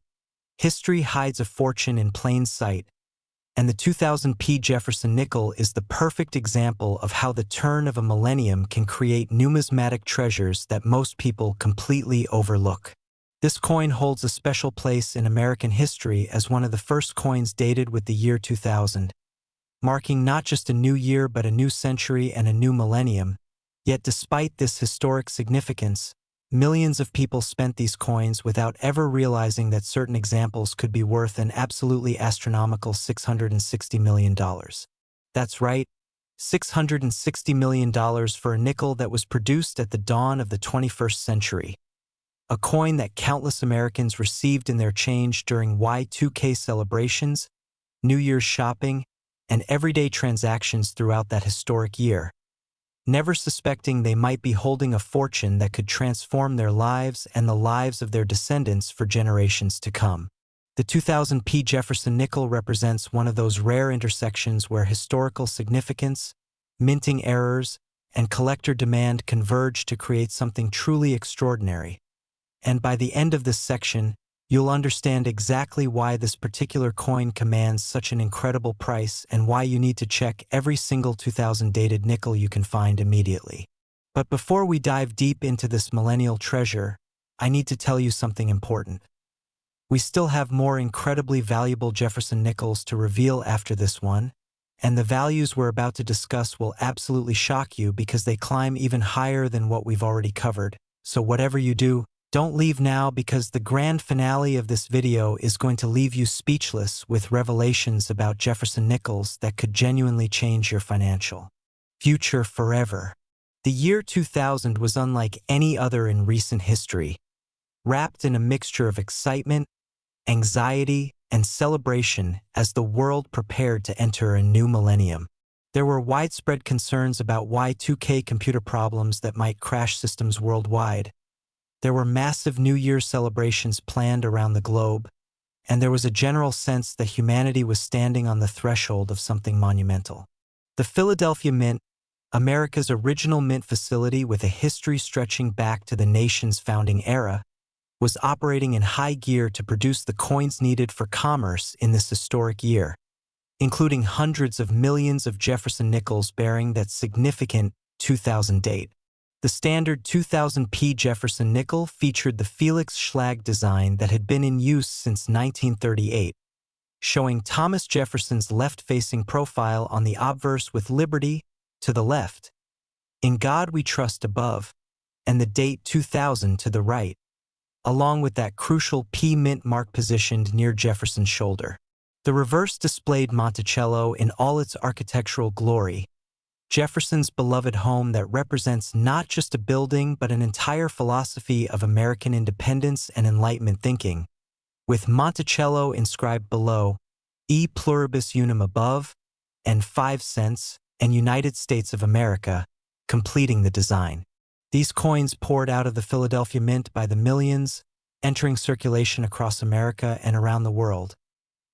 history hides a fortune in plain sight, and the 2000 P Jefferson Nickel is the perfect example of how the turn of a millennium can create numismatic treasures that most people completely overlook. This coin holds a special place in American history as one of the first coins dated with the year 2000, marking not just a new year but a new century and a new millennium. Yet despite this historic significance, millions of people spent these coins without ever realizing that certain examples could be worth an absolutely astronomical $660 million. That's right, $660 million for a nickel that was produced at the dawn of the 21st century. A coin that countless Americans received in their change during Y2K celebrations, New Year's shopping, and everyday transactions throughout that historic year, never suspecting they might be holding a fortune that could transform their lives and the lives of their descendants for generations to come. The 2000 P Jefferson Nickel represents one of those rare intersections where historical significance, minting errors, and collector demand converge to create something truly extraordinary. And by the end of this section, you'll understand exactly why this particular coin commands such an incredible price and why you need to check every single 2000 dated nickel you can find immediately. But before we dive deep into this millennial treasure, I need to tell you something important. We still have more incredibly valuable Jefferson Nickels to reveal after this one, and the values we're about to discuss will absolutely shock you because they climb even higher than what we've already covered. So whatever you do, don't leave now because the grand finale of this video is going to leave you speechless with revelations about Jefferson Nickels that could genuinely change your financial future forever. The year 2000 was unlike any other in recent history, wrapped in a mixture of excitement, anxiety, and celebration as the world prepared to enter a new millennium. There were widespread concerns about Y2K computer problems that might crash systems worldwide. There were massive New Year's celebrations planned around the globe, and there was a general sense that humanity was standing on the threshold of something monumental. The Philadelphia Mint, America's original mint facility with a history stretching back to the nation's founding era, was operating in high gear to produce the coins needed for commerce in this historic year, including hundreds of millions of Jefferson Nickels bearing that significant 2000 date. The standard 2000 P Jefferson Nickel featured the Felix Schlag design that had been in use since 1938, showing Thomas Jefferson's left-facing profile on the obverse with Liberty to the left, In God We Trust above, and the date 2000 to the right, along with that crucial P mint mark positioned near Jefferson's shoulder. The reverse displayed Monticello in all its architectural glory, Jefferson's beloved home that represents not just a building but an entire philosophy of American independence and Enlightenment thinking, with Monticello inscribed below, E pluribus unum above, and 5 cents, and United States of America, completing the design. These coins poured out of the Philadelphia Mint by the millions, entering circulation across America and around the world,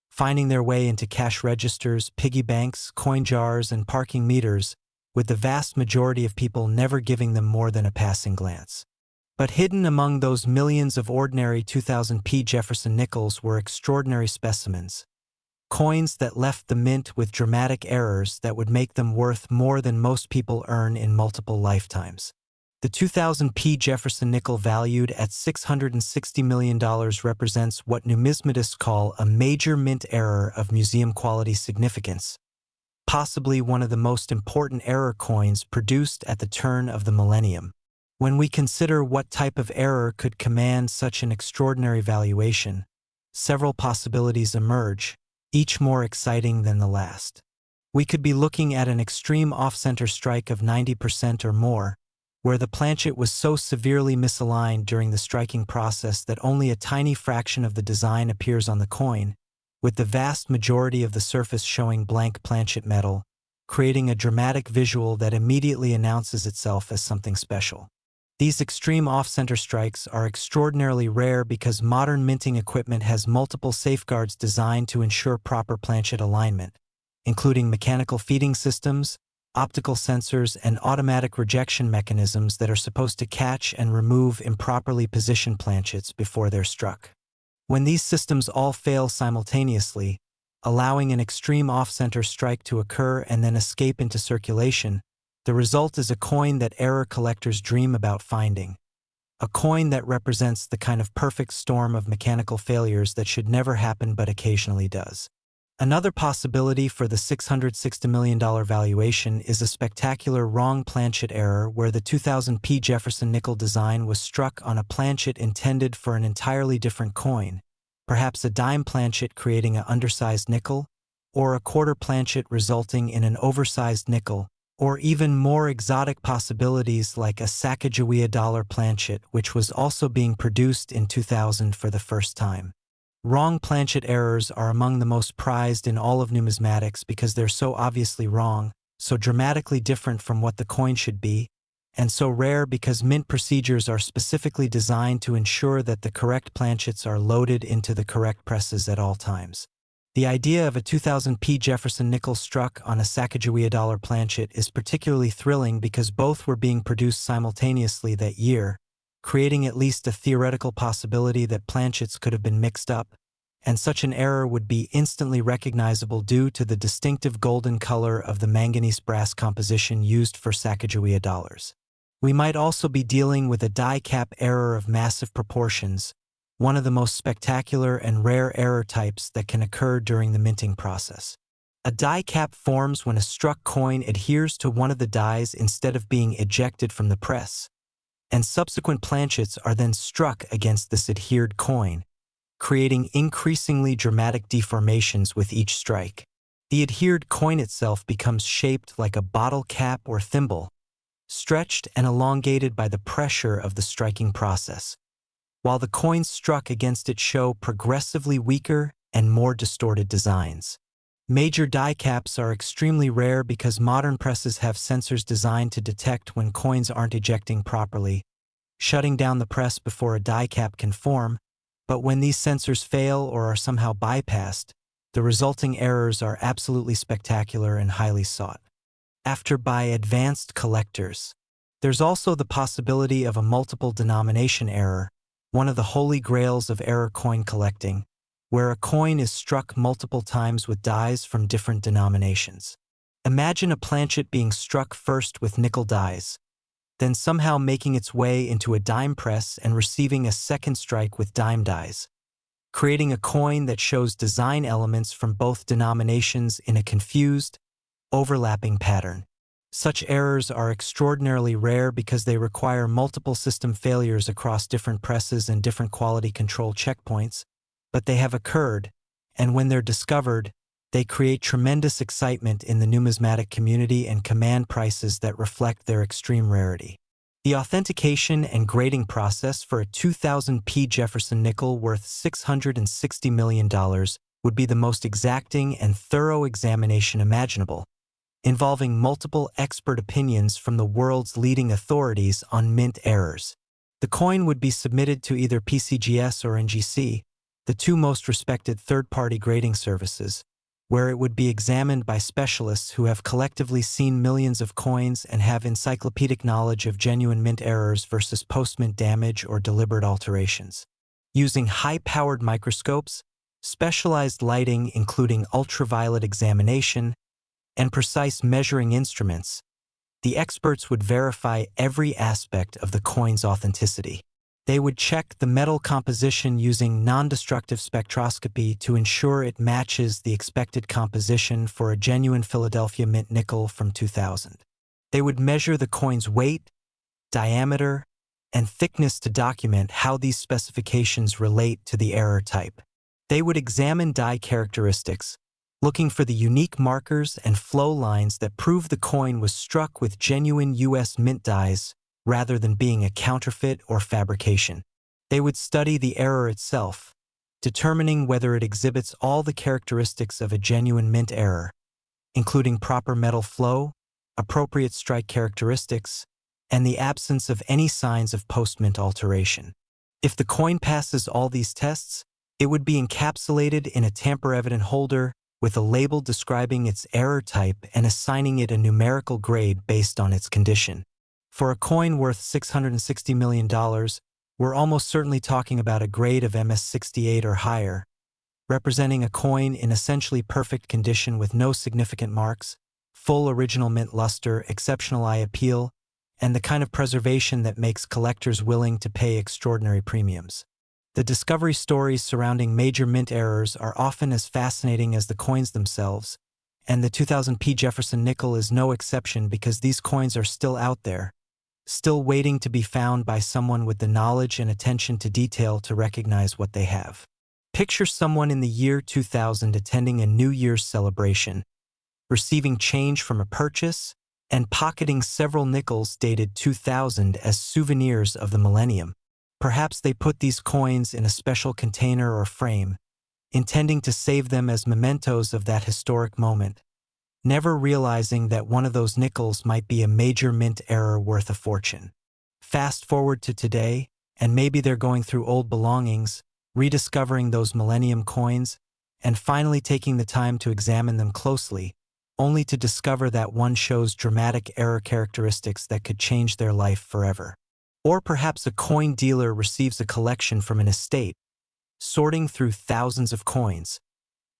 finding their way into cash registers, piggy banks, coin jars, and parking meters, with the vast majority of people never giving them more than a passing glance. But hidden among those millions of ordinary 2000p Jefferson Nickels were extraordinary specimens. Coins that left the mint with dramatic errors that would make them worth more than most people earn in multiple lifetimes. The 2000p Jefferson Nickel, valued at $660 million, represents what numismatists call a major mint error of museum-quality significance, possibly one of the most important error coins produced at the turn of the millennium. When we consider what type of error could command such an extraordinary valuation, several possibilities emerge, each more exciting than the last. We could be looking at an extreme off-center strike of 90% or more, where the planchet was so severely misaligned during the striking process that only a tiny fraction of the design appears on the coin, with the vast majority of the surface showing blank planchet metal, creating a dramatic visual that immediately announces itself as something special. These extreme off-center strikes are extraordinarily rare because modern minting equipment has multiple safeguards designed to ensure proper planchet alignment, including mechanical feeding systems, optical sensors, and automatic rejection mechanisms that are supposed to catch and remove improperly positioned planchets before they're struck. When these systems all fail simultaneously, allowing an extreme off-center strike to occur and then escape into circulation, the result is a coin that error collectors dream about finding. A coin that represents the kind of perfect storm of mechanical failures that should never happen but occasionally does. Another possibility for the $660 million valuation is a spectacular wrong planchet error where the 2000p Jefferson Nickel design was struck on a planchet intended for an entirely different coin, perhaps a dime planchet creating an undersized nickel, or a quarter planchet resulting in an oversized nickel, or even more exotic possibilities like a Sacagawea dollar planchet, which was also being produced in 2000 for the first time. Wrong planchet errors are among the most prized in all of numismatics because they're so obviously wrong, so dramatically different from what the coin should be, and so rare because mint procedures are specifically designed to ensure that the correct planchets are loaded into the correct presses at all times. The idea of a 2000p Jefferson Nickel struck on a Sacagawea dollar planchet is particularly thrilling because both were being produced simultaneously that year, creating at least a theoretical possibility that planchets could have been mixed up, and such an error would be instantly recognizable due to the distinctive golden color of the manganese brass composition used for Sacagawea dollars. We might also be dealing with a die cap error of massive proportions, one of the most spectacular and rare error types that can occur during the minting process. A die cap forms when a struck coin adheres to one of the dies instead of being ejected from the press, and subsequent planchets are then struck against this adhered coin, creating increasingly dramatic deformations with each strike. The adhered coin itself becomes shaped like a bottle cap or thimble, stretched and elongated by the pressure of the striking process, while the coins struck against it show progressively weaker and more distorted designs. Major die caps are extremely rare because modern presses have sensors designed to detect when coins aren't ejecting properly, shutting down the press before a die cap can form, but when these sensors fail or are somehow bypassed, the resulting errors are absolutely spectacular and highly sought after by advanced collectors. There's also the possibility of a multiple denomination error, one of the holy grails of error coin collecting, where a coin is struck multiple times with dies from different denominations. Imagine a planchet being struck first with nickel dies, then somehow making its way into a dime press and receiving a second strike with dime dies, creating a coin that shows design elements from both denominations in a confused, overlapping pattern. Such errors are extraordinarily rare because they require multiple system failures across different presses and different quality control checkpoints, but they have occurred, and when they're discovered, they create tremendous excitement in the numismatic community and command prices that reflect their extreme rarity. The authentication and grading process for a 2000p Jefferson Nickel worth $660 million would be the most exacting and thorough examination imaginable, involving multiple expert opinions from the world's leading authorities on mint errors. The coin would be submitted to either PCGS or NGC, the two most respected third-party grading services, where it would be examined by specialists who have collectively seen millions of coins and have encyclopedic knowledge of genuine mint errors versus post-mint damage or deliberate alterations. Using high-powered microscopes, specialized lighting including ultraviolet examination, and precise measuring instruments, the experts would verify every aspect of the coin's authenticity. They would check the metal composition using non-destructive spectroscopy to ensure it matches the expected composition for a genuine Philadelphia Mint nickel from 2000. They would measure the coin's weight, diameter, and thickness to document how these specifications relate to the error type. They would examine die characteristics, looking for the unique markers and flow lines that prove the coin was struck with genuine U.S. mint dies rather than being a counterfeit or fabrication. They would study the error itself, determining whether it exhibits all the characteristics of a genuine mint error, including proper metal flow, appropriate strike characteristics, and the absence of any signs of post-mint alteration. If the coin passes all these tests, it would be encapsulated in a tamper-evident holder with a label describing its error type and assigning it a numerical grade based on its condition. For a coin worth $660 million, we're almost certainly talking about a grade of MS68 or higher, representing a coin in essentially perfect condition with no significant marks, full original mint luster, exceptional eye appeal, and the kind of preservation that makes collectors willing to pay extraordinary premiums. The discovery stories surrounding major mint errors are often as fascinating as the coins themselves, and the 2000p Jefferson Nickel is no exception because these coins are still out there, still waiting to be found by someone with the knowledge and attention to detail to recognize what they have. Picture someone in the year 2000 attending a New Year's celebration, receiving change from a purchase, and pocketing several nickels dated 2000 as souvenirs of the millennium. Perhaps they put these coins in a special container or frame, intending to save them as mementos of that historic moment, never realizing that one of those nickels might be a major mint error worth a fortune. Fast forward to today, and maybe they're going through old belongings, rediscovering those millennium coins, and finally taking the time to examine them closely, only to discover that one shows dramatic error characteristics that could change their life forever. Or perhaps a coin dealer receives a collection from an estate, sorting through thousands of coins,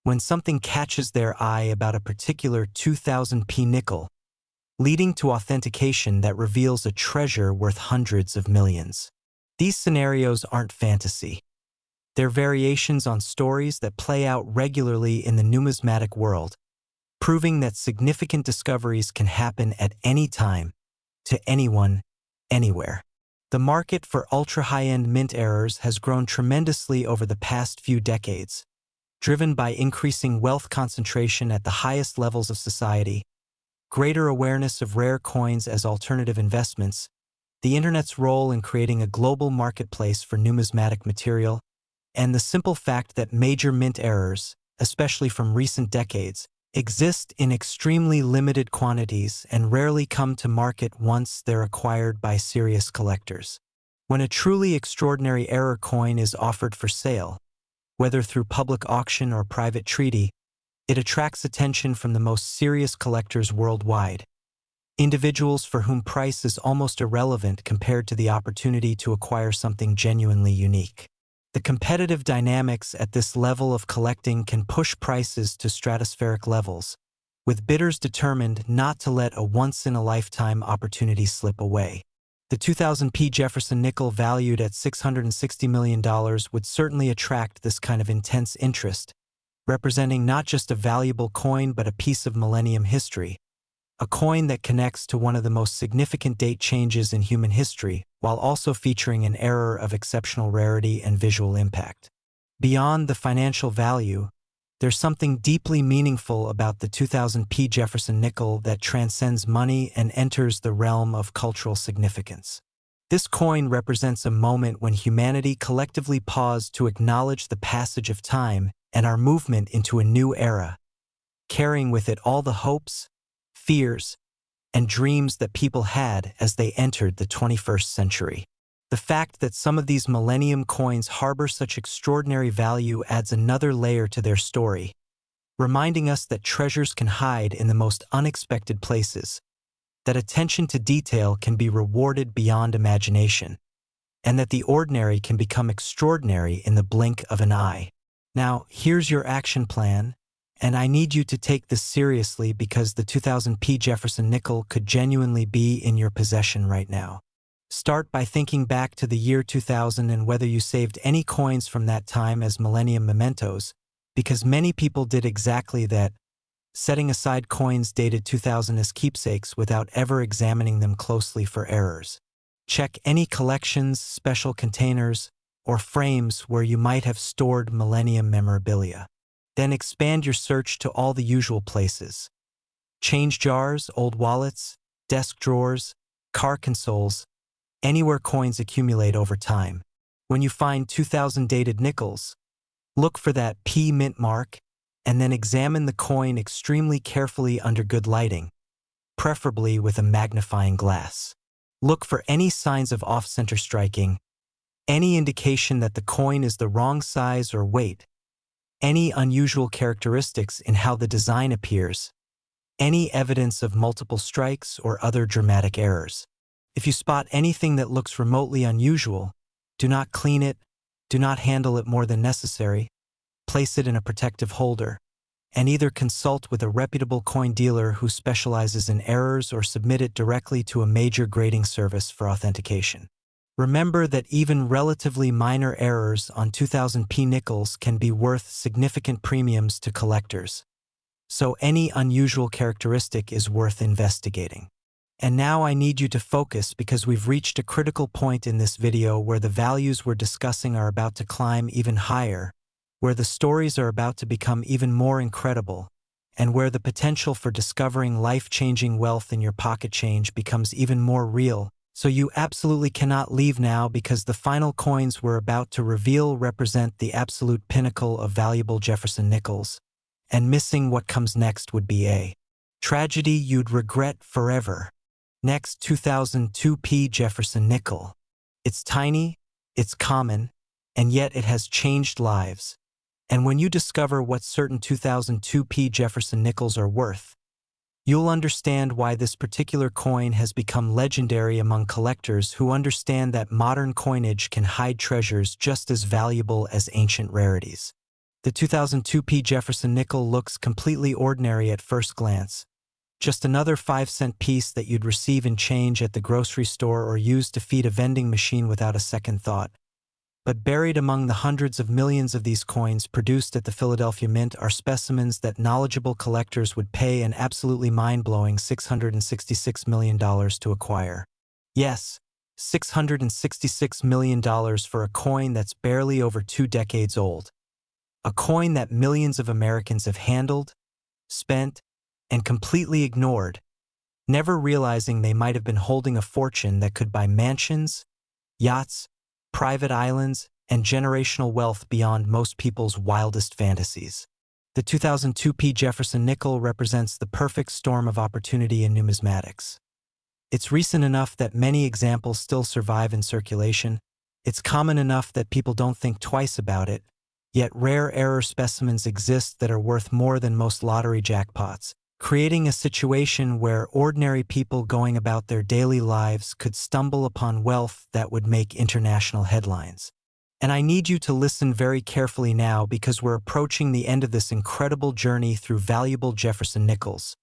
when something catches their eye about a particular 2000p nickel, leading to authentication that reveals a treasure worth hundreds of millions. These scenarios aren't fantasy. They're variations on stories that play out regularly in the numismatic world, proving that significant discoveries can happen at any time, to anyone, anywhere. The market for ultra-high-end mint errors has grown tremendously over the past few decades, driven by increasing wealth concentration at the highest levels of society, greater awareness of rare coins as alternative investments, the Internet's role in creating a global marketplace for numismatic material, and the simple fact that major mint errors, especially from recent decades, exist in extremely limited quantities and rarely come to market once they're acquired by serious collectors. When a truly extraordinary error coin is offered for sale, whether through public auction or private treaty, it attracts attention from the most serious collectors worldwide, individuals for whom price is almost irrelevant compared to the opportunity to acquire something genuinely unique. The competitive dynamics at this level of collecting can push prices to stratospheric levels, with bidders determined not to let a once-in-a-lifetime opportunity slip away. The 2000p Jefferson Nickel valued at $660 million would certainly attract this kind of intense interest, representing not just a valuable coin but a piece of millennium history, a coin that connects to one of the most significant date changes in human history, while also featuring an error of exceptional rarity and visual impact. Beyond the financial value, there's something deeply meaningful about the 2000p Jefferson Nickel that transcends money and enters the realm of cultural significance. This coin represents a moment when humanity collectively paused to acknowledge the passage of time and our movement into a new era, carrying with it all the hopes, fears, and dreams that people had as they entered the 21st century. The fact that some of these millennium coins harbor such extraordinary value adds another layer to their story, reminding us that treasures can hide in the most unexpected places, that attention to detail can be rewarded beyond imagination, and that the ordinary can become extraordinary in the blink of an eye. Now, here's your action plan, and I need you to take this seriously because the 2000p Jefferson Nickel could genuinely be in your possession right now. Start by thinking back to the year 2000 and whether you saved any coins from that time as Millennium mementos, because many people did exactly that, setting aside coins dated 2000 as keepsakes without ever examining them closely for errors. Check any collections, special containers, or frames where you might have stored Millennium memorabilia. Then expand your search to all the usual places: change jars, old wallets, desk drawers, car consoles, anywhere coins accumulate over time. When you find 2000 dated nickels, look for that P mint mark and then examine the coin extremely carefully under good lighting, preferably with a magnifying glass. Look for any signs of off-center striking, any indication that the coin is the wrong size or weight, any unusual characteristics in how the design appears, any evidence of multiple strikes or other dramatic errors. If you spot anything that looks remotely unusual, do not clean it, do not handle it more than necessary, place it in a protective holder, and either consult with a reputable coin dealer who specializes in errors or submit it directly to a major grading service for authentication. Remember that even relatively minor errors on 2000p nickels can be worth significant premiums to collectors, so any unusual characteristic is worth investigating. And now I need you to focus because we've reached a critical point in this video where the values we're discussing are about to climb even higher, where the stories are about to become even more incredible, and where the potential for discovering life-changing wealth in your pocket change becomes even more real. So you absolutely cannot leave now because the final coins we're about to reveal represent the absolute pinnacle of valuable Jefferson nickels, and missing what comes next would be a tragedy you'd regret forever. Next, 2002p Jefferson Nickel. It's tiny, it's common, and yet it has changed lives. And when you discover what certain 2002p Jefferson nickels are worth, you'll understand why this particular coin has become legendary among collectors who understand that modern coinage can hide treasures just as valuable as ancient rarities. The 2002p Jefferson Nickel looks completely ordinary at first glance, just another 5-cent piece that you'd receive in change at the grocery store or use to feed a vending machine without a second thought. But buried among the hundreds of millions of these coins produced at the Philadelphia Mint are specimens that knowledgeable collectors would pay an absolutely mind-blowing $666 million to acquire. Yes, $666 million for a coin that's barely over 2 decades old. A coin that millions of Americans have handled, spent, and completely ignored, never realizing they might have been holding a fortune that could buy mansions, yachts, private islands, and generational wealth beyond most people's wildest fantasies. The 2002p Jefferson Nickel represents the perfect storm of opportunity in numismatics. It's recent enough that many examples still survive in circulation. It's common enough that people don't think twice about it, yet rare error specimens exist that are worth more than most lottery jackpots, creating a situation where ordinary people going about their daily lives could stumble upon wealth that would make international headlines. And I need you to listen very carefully now because we're approaching the end of this incredible journey through valuable Jefferson nickels.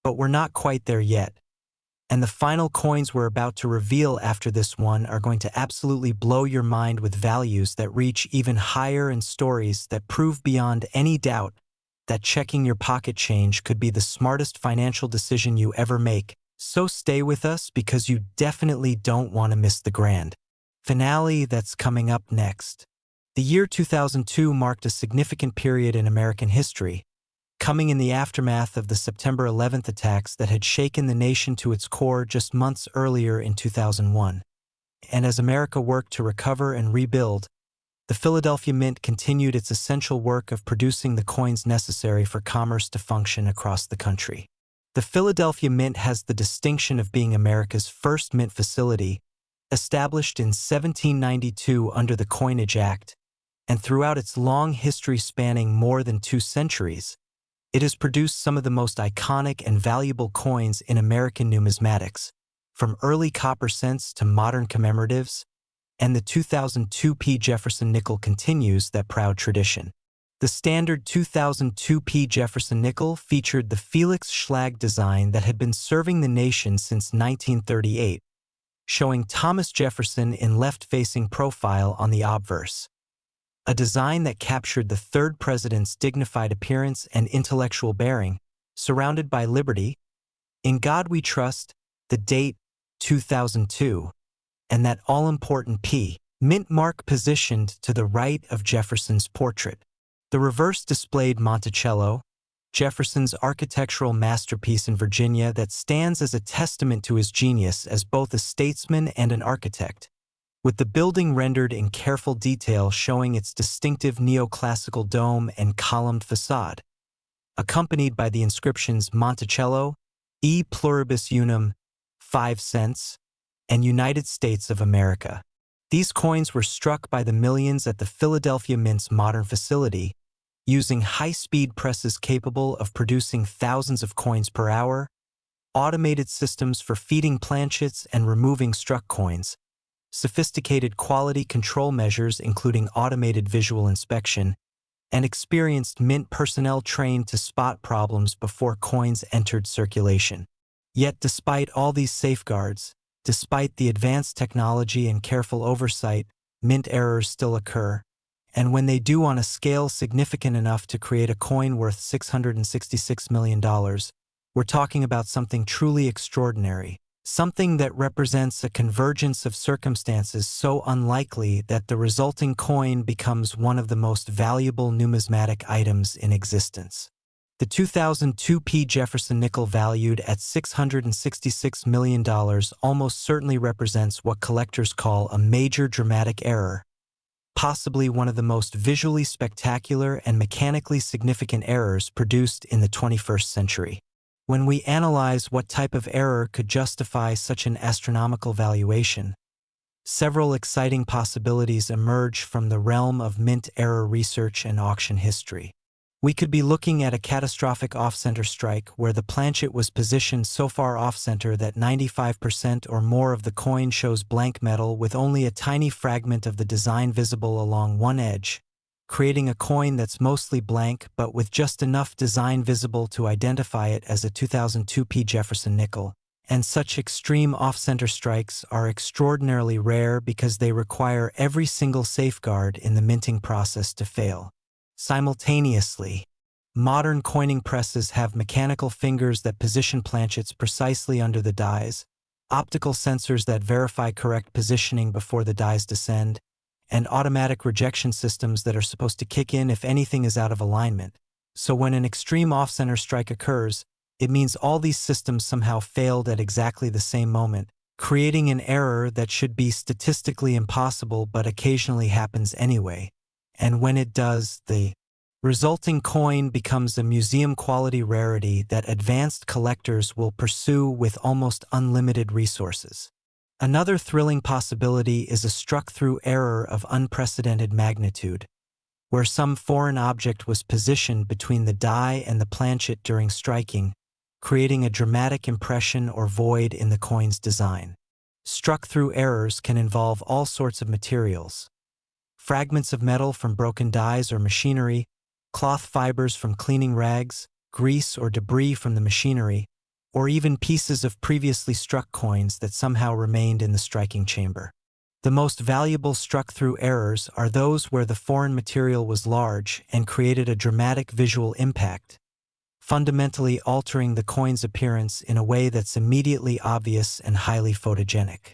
But we're not quite there yet. And the final coins we're about to reveal after this one are going to absolutely blow your mind with values that reach even higher and stories that prove beyond any doubt that checking your pocket change could be the smartest financial decision you ever make. So stay with us because you definitely don't want to miss the grand finale that's coming up next. The year 2002 marked a significant period in American history, coming in the aftermath of the September 11th attacks that had shaken the nation to its core just months earlier in 2001. And as America worked to recover and rebuild, the Philadelphia Mint continued its essential work of producing the coins necessary for commerce to function across the country. The Philadelphia Mint has the distinction of being America's first mint facility, established in 1792 under the Coinage Act, and throughout its long history spanning more than 2 centuries, It has produced some of the most iconic and valuable coins in American numismatics, from early copper cents to modern commemoratives, and the 2002p Jefferson Nickel continues that proud tradition. The standard 2002p Jefferson Nickel featured the Felix Schlag design that had been serving the nation since 1938, showing Thomas Jefferson in left-facing profile on the obverse, a design that captured the third president's dignified appearance and intellectual bearing, surrounded by liberty, "In God We Trust," the date 2002, and that all-important P mint mark positioned to the right of Jefferson's portrait. The reverse displayed Monticello, Jefferson's architectural masterpiece in Virginia that stands as a testament to his genius as both a statesman and an architect, with the building rendered in careful detail showing its distinctive neoclassical dome and columned facade, accompanied by the inscriptions Monticello, E pluribus unum, 5 cents, and United States of America. These coins were struck by the millions at the Philadelphia Mint's modern facility, using high-speed presses capable of producing thousands of coins per hour, automated systems for feeding planchets and removing struck coins, sophisticated quality control measures including automated visual inspection, and experienced mint personnel trained to spot problems before coins entered circulation. Yet despite all these safeguards, despite the advanced technology and careful oversight, mint errors still occur, and when they do on a scale significant enough to create a coin worth $666 million, we're talking about something truly extraordinary, something that represents a convergence of circumstances so unlikely that the resulting coin becomes one of the most valuable numismatic items in existence. The 2002p Jefferson Nickel, valued at $666 million, almost certainly represents what collectors call a major dramatic error, possibly one of the most visually spectacular and mechanically significant errors produced in the 21st century. When we analyze what type of error could justify such an astronomical valuation, several exciting possibilities emerge from the realm of mint error research and auction history. We could be looking at a catastrophic off-center strike where the planchet was positioned so far off-center that 95% or more of the coin shows blank metal with only a tiny fragment of the design visible along one edge, creating a coin that's mostly blank but with just enough design visible to identify it as a 2002p Jefferson Nickel. And such extreme off-center strikes are extraordinarily rare because they require every single safeguard in the minting process to fail. Simultaneously, modern coining presses have mechanical fingers that position planchets precisely under the dies, optical sensors that verify correct positioning before the dies descend, and automatic rejection systems that are supposed to kick in if anything is out of alignment. So when an extreme off-center strike occurs, it means all these systems somehow failed at exactly the same moment, creating an error that should be statistically impossible but occasionally happens anyway. And when it does, the resulting coin becomes a museum-quality rarity that advanced collectors will pursue with almost unlimited resources. Another thrilling possibility is a struck-through error of unprecedented magnitude, where some foreign object was positioned between the die and the planchet during striking, creating a dramatic impression or void in the coin's design. Struck-through errors can involve all sorts of materials: fragments of metal from broken dies or machinery, cloth fibers from cleaning rags, grease or debris from the machinery, or even pieces of previously struck coins that somehow remained in the striking chamber. The most valuable struck-through errors are those where the foreign material was large and created a dramatic visual impact, fundamentally altering the coin's appearance in a way that's immediately obvious and highly photogenic.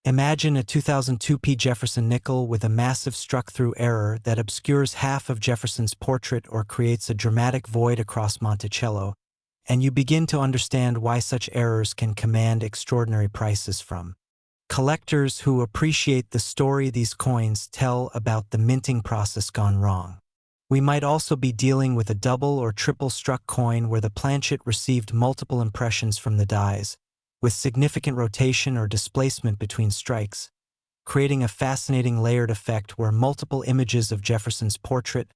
Imagine a 2002p Jefferson Nickel with a massive struck-through error that obscures half of Jefferson's portrait or creates a dramatic void across Monticello, and you begin to understand why such errors can command extraordinary prices from collectors who appreciate the story these coins tell about the minting process gone wrong. We might also be dealing with a double or triple struck coin where the planchet received multiple impressions from the dies, with significant rotation or displacement between strikes, creating a fascinating layered effect where multiple images of Jefferson's portrait,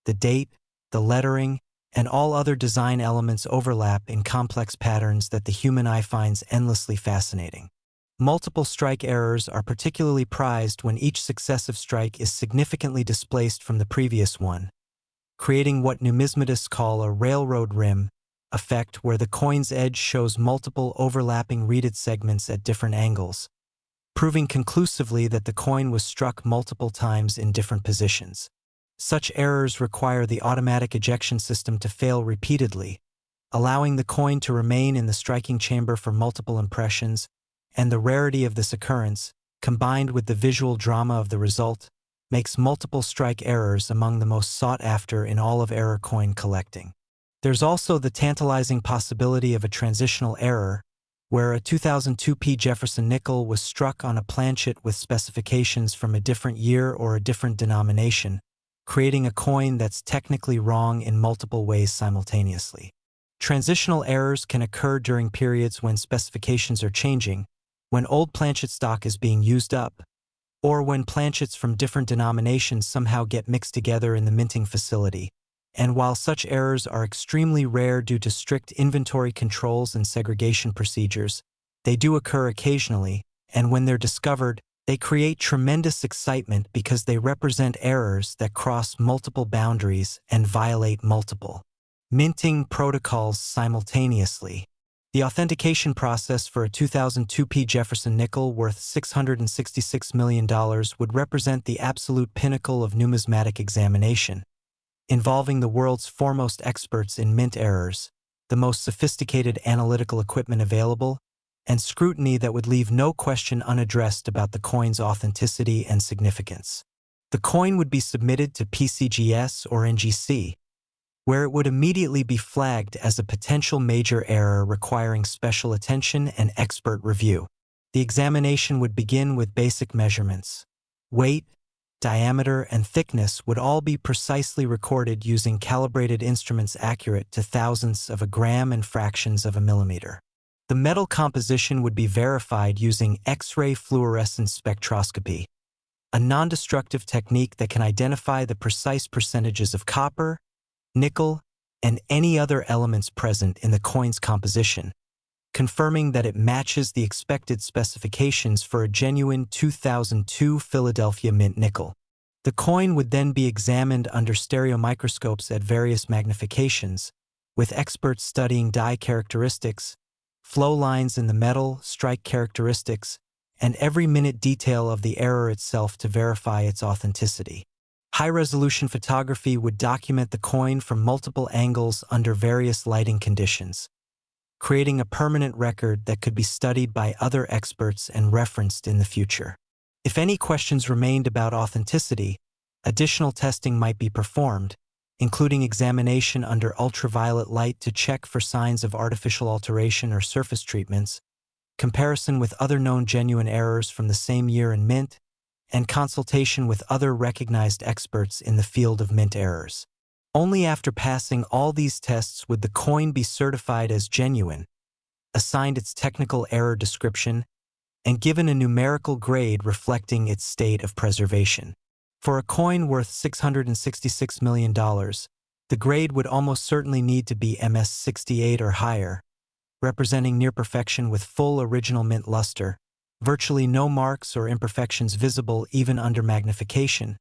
the date, the lettering, and all other design elements overlap in complex patterns that the human eye finds endlessly fascinating. Multiple strike errors are particularly prized when each successive strike is significantly displaced from the previous one, creating what numismatists call a railroad rim effect, where the coin's edge shows multiple overlapping reeded segments at different angles, proving conclusively that the coin was struck multiple times in different positions. Such errors require the automatic ejection system to fail repeatedly, allowing the coin to remain in the striking chamber for multiple impressions, and the rarity of this occurrence, combined with the visual drama of the result, makes multiple strike errors among the most sought after in all of error coin collecting. There's also the tantalizing possibility of a transitional error, where a 2002 Jefferson Nickel was struck on a planchet with specifications from a different year or a different denomination, creating a coin that's technically wrong in multiple ways simultaneously. Transitional errors can occur during periods when specifications are changing, when old planchet stock is being used up, or when planchets from different denominations somehow get mixed together in the minting facility. And while such errors are extremely rare due to strict inventory controls and segregation procedures, they do occur occasionally, and when they're discovered, they create tremendous excitement because they represent errors that cross multiple boundaries and violate multiple minting protocols simultaneously. The authentication process for a 2002 Jefferson Nickel worth $666 million would represent the absolute pinnacle of numismatic examination, involving the world's foremost experts in mint errors, the most sophisticated analytical equipment available, and scrutiny that would leave no question unaddressed about the coin's authenticity and significance. The coin would be submitted to PCGS or NGC, where it would immediately be flagged as a potential major error requiring special attention and expert review. The examination would begin with basic measurements. Weight, diameter, and thickness would all be precisely recorded using calibrated instruments accurate to thousandths of a gram and fractions of a millimeter. The metal composition would be verified using X-ray fluorescence spectroscopy, a non-destructive technique that can identify the precise percentages of copper, nickel, and any other elements present in the coin's composition, confirming that it matches the expected specifications for a genuine 2002 Philadelphia Mint nickel. The coin would then be examined under stereo microscopes at various magnifications, with experts studying die characteristics, flow lines in the metal, strike characteristics, and every minute detail of the error itself to verify its authenticity. High-resolution photography would document the coin from multiple angles under various lighting conditions, creating a permanent record that could be studied by other experts and referenced in the future. If any questions remained about authenticity, additional testing might be performed, including examination under ultraviolet light to check for signs of artificial alteration or surface treatments, comparison with other known genuine errors from the same year and mint, and consultation with other recognized experts in the field of mint errors. Only after passing all these tests would the coin be certified as genuine, assigned its technical error description, and given a numerical grade reflecting its state of preservation. For a coin worth $666 million, the grade would almost certainly need to be MS-68 or higher, representing near perfection with full original mint luster, virtually no marks or imperfections visible even under magnification,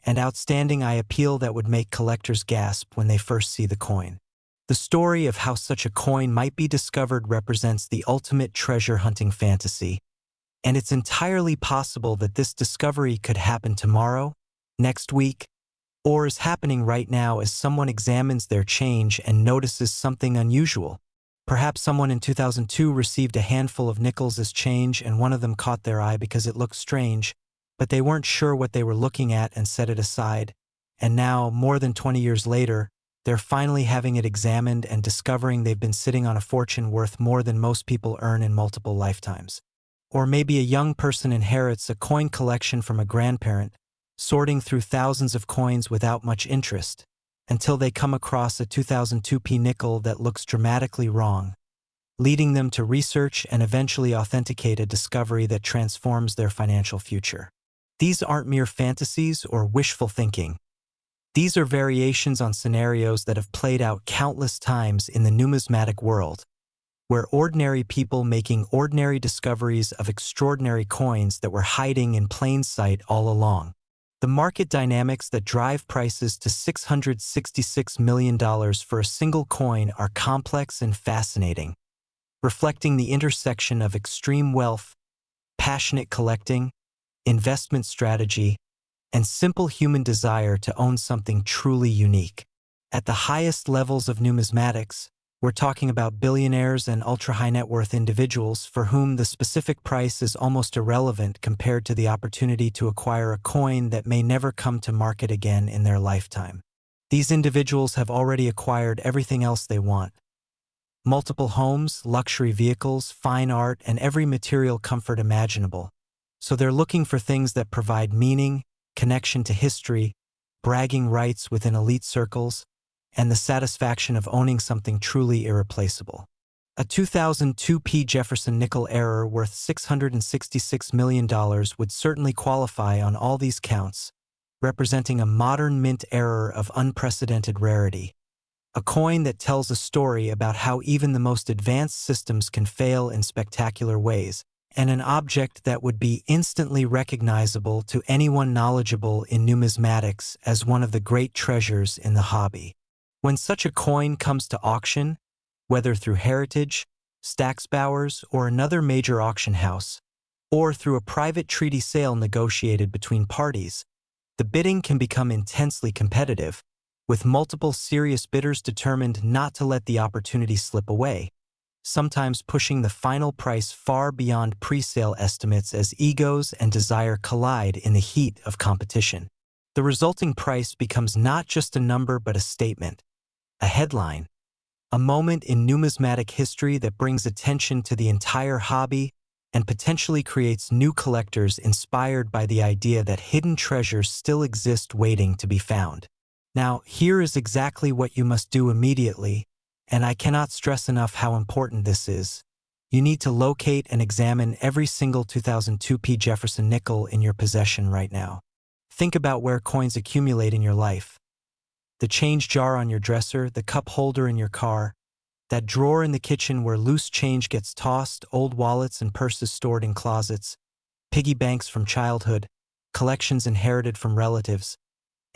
and outstanding eye appeal that would make collectors gasp when they first see the coin. The story of how such a coin might be discovered represents the ultimate treasure hunting fantasy, and it's entirely possible that this discovery could happen tomorrow, next week, or is happening right now as someone examines their change and notices something unusual. Perhaps someone in 2002 received a handful of nickels as change and one of them caught their eye because it looked strange, but they weren't sure what they were looking at and set it aside, and now, more than 20 years later, they're finally having it examined and discovering they've been sitting on a fortune worth more than most people earn in multiple lifetimes. Or maybe a young person inherits a coin collection from a grandparent, sorting through thousands of coins without much interest, until they come across a 2002 nickel that looks dramatically wrong, leading them to research and eventually authenticate a discovery that transforms their financial future. These aren't mere fantasies or wishful thinking. These are variations on scenarios that have played out countless times in the numismatic world, where ordinary people making ordinary discoveries of extraordinary coins that were hiding in plain sight all along. The market dynamics that drive prices to $666 million for a single coin are complex and fascinating, reflecting the intersection of extreme wealth, passionate collecting, investment strategy, and simple human desire to own something truly unique. At the highest levels of numismatics, we're talking about billionaires and ultra-high net worth individuals for whom the specific price is almost irrelevant compared to the opportunity to acquire a coin that may never come to market again in their lifetime. These individuals have already acquired everything else they want: multiple homes, luxury vehicles, fine art, and every material comfort imaginable. So they're looking for things that provide meaning, connection to history, bragging rights within elite circles, and the satisfaction of owning something truly irreplaceable. A 2002 Jefferson Nickel error worth $666 million would certainly qualify on all these counts, representing a modern mint error of unprecedented rarity. A coin that tells a story about how even the most advanced systems can fail in spectacular ways, and an object that would be instantly recognizable to anyone knowledgeable in numismatics as one of the great treasures in the hobby. When such a coin comes to auction, whether through Heritage, Stack's Bowers, or another major auction house, or through a private treaty sale negotiated between parties, the bidding can become intensely competitive, with multiple serious bidders determined not to let the opportunity slip away, sometimes pushing the final price far beyond pre-sale estimates as egos and desire collide in the heat of competition. The resulting price becomes not just a number but a statement, a headline, a moment in numismatic history that brings attention to the entire hobby and potentially creates new collectors inspired by the idea that hidden treasures still exist waiting to be found. Now, here is exactly what you must do immediately, and I cannot stress enough how important this is. You need to locate and examine every single 2002 Jefferson Nickel in your possession right now. Think about where coins accumulate in your life. The change jar on your dresser, the cup holder in your car, that drawer in the kitchen where loose change gets tossed, old wallets and purses stored in closets, piggy banks from childhood, collections inherited from relatives,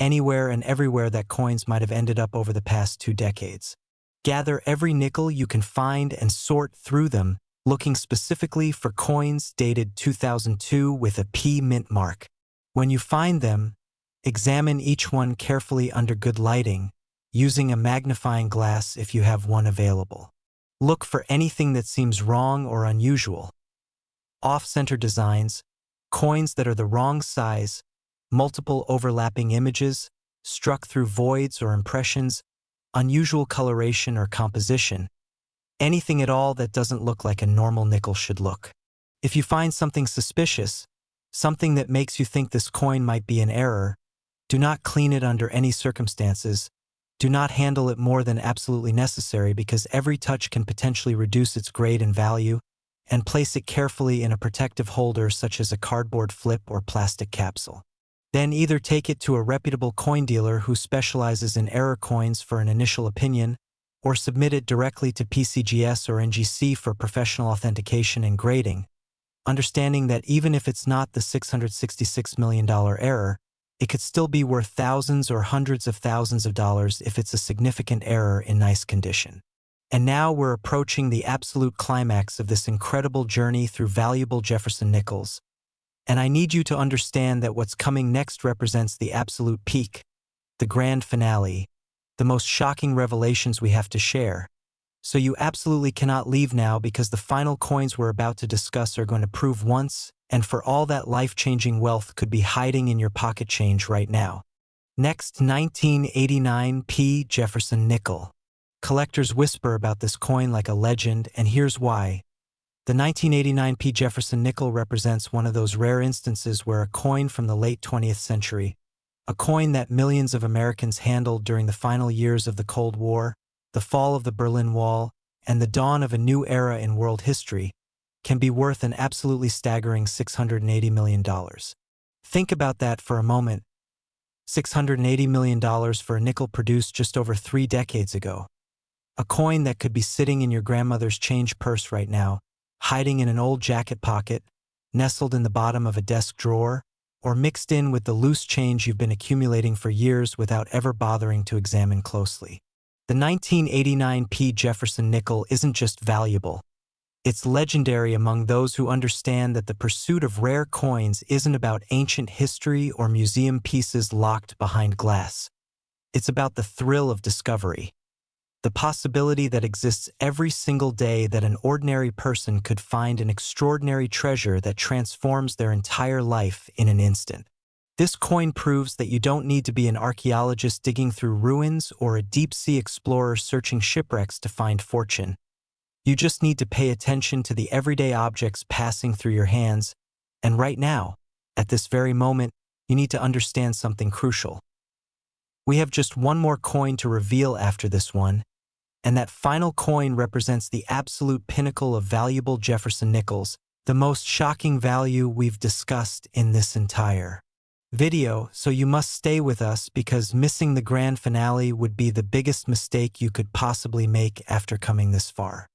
anywhere and everywhere that coins might have ended up over the past 2 decades. Gather every nickel you can find and sort through them, looking specifically for coins dated 2002 with a P mint mark. When you find them, examine each one carefully under good lighting, using a magnifying glass if you have one available. Look for anything that seems wrong or unusual. Off-center designs, coins that are the wrong size, multiple overlapping images, struck through voids or impressions, unusual coloration or composition, anything at all that doesn't look like a normal nickel should look. If you find something suspicious, something that makes you think this coin might be an error, do not clean it under any circumstances. Do not handle it more than absolutely necessary because every touch can potentially reduce its grade and value, and place it carefully in a protective holder such as a cardboard flip or plastic capsule. Then either take it to a reputable coin dealer who specializes in error coins for an initial opinion, or submit it directly to PCGS or NGC for professional authentication and grading, understanding that even if it's not the $666 million error, it could still be worth thousands or hundreds of thousands of dollars if it's a significant error in nice condition. And now we're approaching the absolute climax of this incredible journey through valuable Jefferson Nickels. And I need you to understand that what's coming next represents the absolute peak, the grand finale, the most shocking revelations we have to share. So you absolutely cannot leave now because the final coins we're about to discuss are going to prove once and for all that life-changing wealth could be hiding in your pocket change right now. Next, 1989 Jefferson Nickel. Collectors whisper about this coin like a legend, and here's why. The 1989 Jefferson Nickel represents one of those rare instances where a coin from the late 20th century, a coin that millions of Americans handled during the final years of the Cold War, the fall of the Berlin Wall, and the dawn of a new era in world history, can be worth an absolutely staggering $680 million. Think about that for a moment. $680 million for a nickel produced just over 3 decades ago. A coin that could be sitting in your grandmother's change purse right now, hiding in an old jacket pocket, nestled in the bottom of a desk drawer, or mixed in with the loose change you've been accumulating for years without ever bothering to examine closely. The 1989 Jefferson Nickel isn't just valuable. It's legendary among those who understand that the pursuit of rare coins isn't about ancient history or museum pieces locked behind glass. It's about the thrill of discovery. The possibility that exists every single day that an ordinary person could find an extraordinary treasure that transforms their entire life in an instant. This coin proves that you don't need to be an archaeologist digging through ruins or a deep-sea explorer searching shipwrecks to find fortune. You just need to pay attention to the everyday objects passing through your hands, and right now, at this very moment, you need to understand something crucial. We have just one more coin to reveal after this one, and that final coin represents the absolute pinnacle of valuable Jefferson Nickels, the most shocking value we've discussed in this entire video, so you must stay with us because missing the grand finale would be the biggest mistake you could possibly make after coming this far.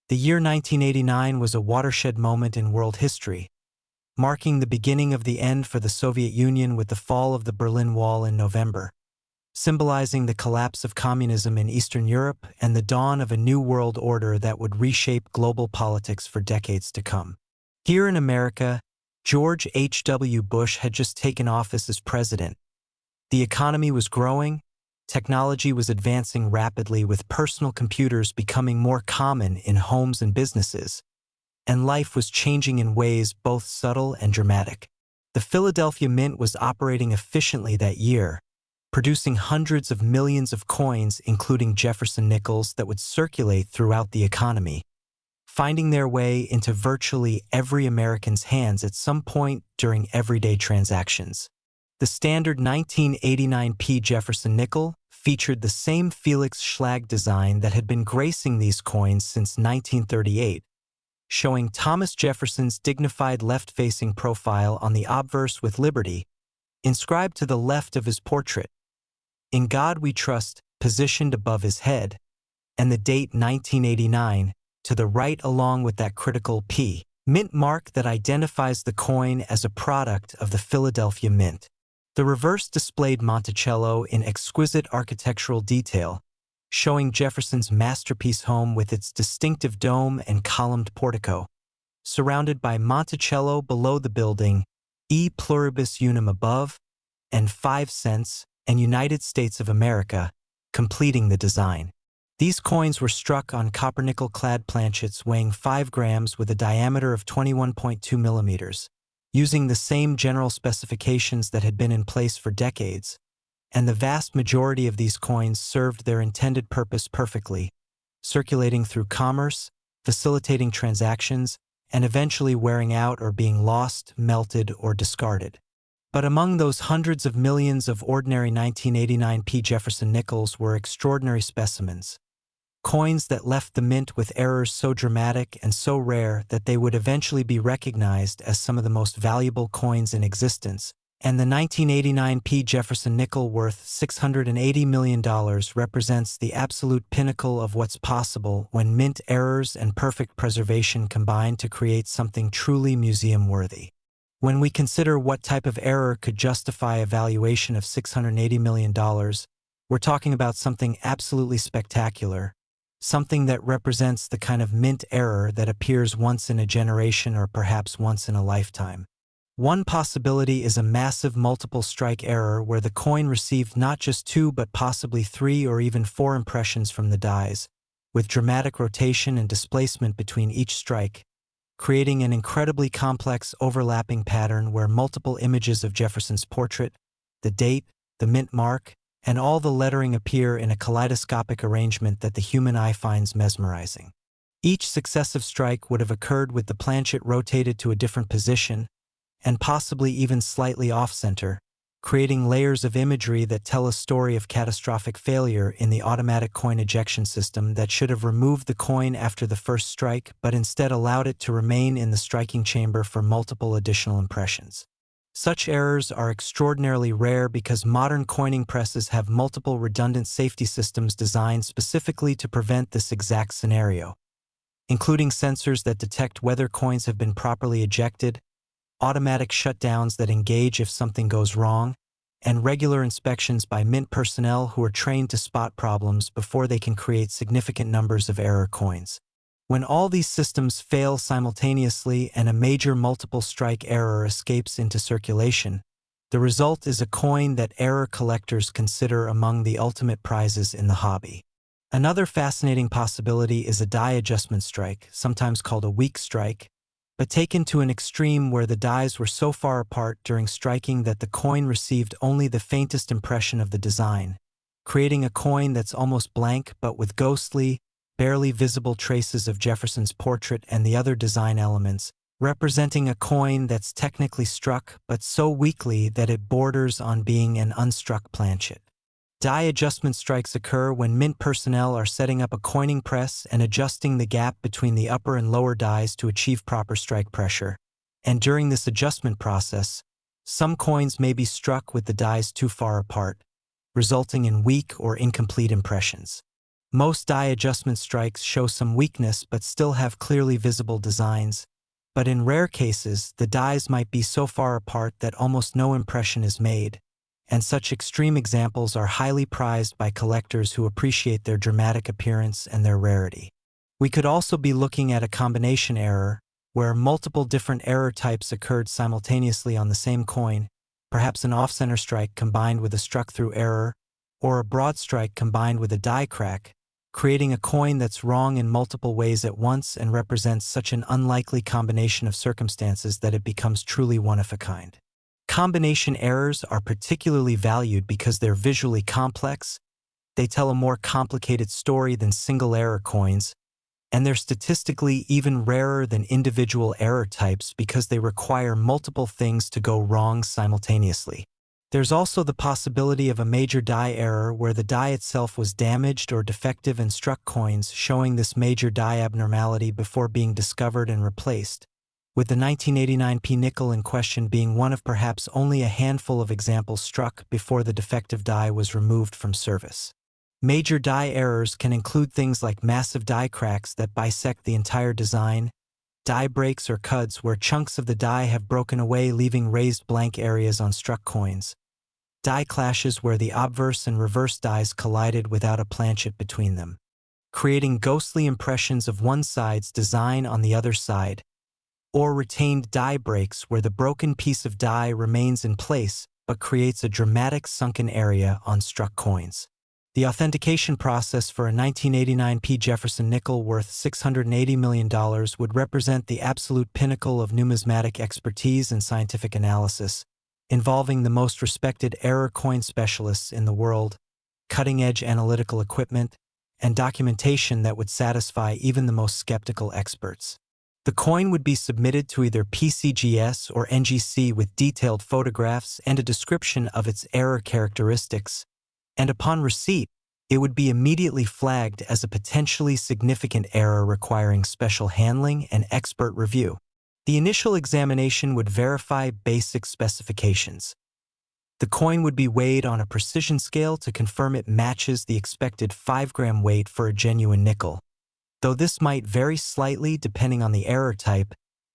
The year 1989 was a watershed moment in world history, marking the beginning of the end for the Soviet Union with the fall of the Berlin Wall in November, symbolizing the collapse of communism in Eastern Europe and the dawn of a new world order that would reshape global politics for decades to come. Here in America, George H.W. Bush had just taken office as president. The economy was growing, technology was advancing rapidly with personal computers becoming more common in homes and businesses, and life was changing in ways both subtle and dramatic. The Philadelphia Mint was operating efficiently that year, producing hundreds of millions of coins, including Jefferson Nickels, that would circulate throughout the economy, finding their way into virtually every American's hands at some point during everyday transactions. The standard 1989 Jefferson Nickel featured the same Felix Schlag design that had been gracing these coins since 1938, showing Thomas Jefferson's dignified left-facing profile on the obverse with liberty, inscribed to the left of his portrait. "In God we trust," positioned above his head, and the date 1989 to the right along with that critical P mint mark that identifies the coin as a product of the Philadelphia Mint. The reverse displayed Monticello in exquisite architectural detail, showing Jefferson's masterpiece home with its distinctive dome and columned portico, surrounded by Monticello below the building, E pluribus unum above, and 5 cents, and United States of America, completing the design. These coins were struck on copper-nickel-clad planchets weighing 5 grams with a diameter of 21.2 millimeters, using the same general specifications that had been in place for decades, and the vast majority of these coins served their intended purpose perfectly, circulating through commerce, facilitating transactions, and eventually wearing out or being lost, melted, or discarded. But among those hundreds of millions of ordinary 1989 Jefferson Nickels were extraordinary specimens, coins that left the mint with errors so dramatic and so rare that they would eventually be recognized as some of the most valuable coins in existence, and the 1989 Jefferson Nickel worth $680 million represents the absolute pinnacle of what's possible when mint errors and perfect preservation combine to create something truly museum-worthy. When we consider what type of error could justify a valuation of $680 million, we're talking about something absolutely spectacular, something that represents the kind of mint error that appears once in a generation or perhaps once in a lifetime. One possibility is a massive multiple strike error where the coin received not just 2 but possibly 3 or even 4 impressions from the dies, with dramatic rotation and displacement between each strike, creating an incredibly complex overlapping pattern where multiple images of Jefferson's portrait, the date, the mint mark, and all the lettering appear in a kaleidoscopic arrangement that the human eye finds mesmerizing. Each successive strike would have occurred with the planchet rotated to a different position, and possibly even slightly off-center, creating layers of imagery that tell a story of catastrophic failure in the automatic coin ejection system that should have removed the coin after the first strike but instead allowed it to remain in the striking chamber for multiple additional impressions. Such errors are extraordinarily rare because modern coining presses have multiple redundant safety systems designed specifically to prevent this exact scenario, including sensors that detect whether coins have been properly ejected, automatic shutdowns that engage if something goes wrong, and regular inspections by mint personnel who are trained to spot problems before they can create significant numbers of error coins. When all these systems fail simultaneously and a major multiple strike error escapes into circulation, the result is a coin that error collectors consider among the ultimate prizes in the hobby. Another fascinating possibility is a die adjustment strike, sometimes called a weak strike, but taken to an extreme where the dies were so far apart during striking that the coin received only the faintest impression of the design, creating a coin that's almost blank but with ghostly, barely visible traces of Jefferson's portrait and the other design elements, representing a coin that's technically struck but so weakly that it borders on being an unstruck planchet. Die adjustment strikes occur when mint personnel are setting up a coining press and adjusting the gap between the upper and lower dies to achieve proper strike pressure. And during this adjustment process, some coins may be struck with the dies too far apart, resulting in weak or incomplete impressions. Most die adjustment strikes show some weakness but still have clearly visible designs, but in rare cases, the dies might be so far apart that almost no impression is made, and such extreme examples are highly prized by collectors who appreciate their dramatic appearance and their rarity. We could also be looking at a combination error, where multiple different error types occurred simultaneously on the same coin, perhaps an off-center strike combined with a struck-through error, or a broad strike combined with a die crack, creating a coin that's wrong in multiple ways at once and represents such an unlikely combination of circumstances that it becomes truly one of a kind. Combination errors are particularly valued because they're visually complex, they tell a more complicated story than single error coins, and they're statistically even rarer than individual error types because they require multiple things to go wrong simultaneously. There's also the possibility of a major die error where the die itself was damaged or defective and struck coins showing this major die abnormality before being discovered and replaced, with the 1989 nickel in question being one of perhaps only a handful of examples struck before the defective die was removed from service. Major die errors can include things like massive die cracks that bisect the entire design, die breaks or cuts where chunks of the die have broken away leaving raised blank areas on struck coins, die clashes where the obverse and reverse dies collided without a planchet between them, creating ghostly impressions of one side's design on the other side, or retained die breaks where the broken piece of die remains in place but creates a dramatic sunken area on struck coins. The authentication process for a 1989 Jefferson Nickel worth $680 million would represent the absolute pinnacle of numismatic expertise and scientific analysis, involving the most respected error coin specialists in the world, cutting-edge analytical equipment, and documentation that would satisfy even the most skeptical experts. The coin would be submitted to either PCGS or NGC with detailed photographs and a description of its error characteristics, and upon receipt, it would be immediately flagged as a potentially significant error requiring special handling and expert review. The initial examination would verify basic specifications. The coin would be weighed on a precision scale to confirm it matches the expected 5-gram weight for a genuine nickel, though this might vary slightly depending on the error type,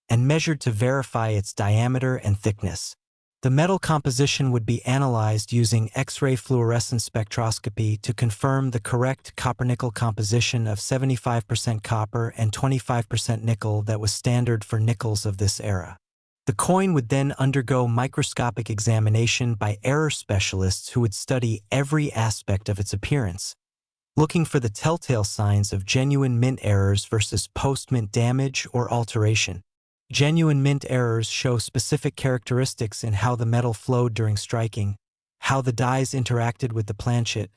and measured to verify its diameter and thickness. The metal composition would be analyzed using X-ray fluorescence spectroscopy to confirm the correct copper-nickel composition of 75% copper and 25% nickel that was standard for nickels of this era. The coin would then undergo microscopic examination by error specialists who would study every aspect of its appearance, looking for the telltale signs of genuine mint errors versus post-mint damage or alteration. Genuine mint errors show specific characteristics in how the metal flowed during striking, how the dies interacted with the planchet,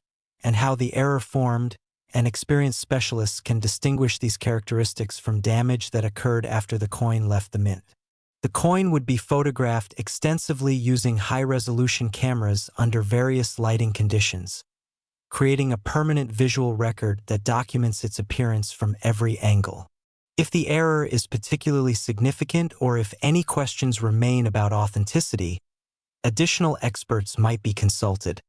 and how the error formed, and experienced specialists can distinguish these characteristics from damage that occurred after the coin left the mint. The coin would be photographed extensively using high-resolution cameras under various lighting conditions, creating a permanent visual record that documents its appearance from every angle. If the error is particularly significant or if any questions remain about authenticity, Additional experts might be consulted,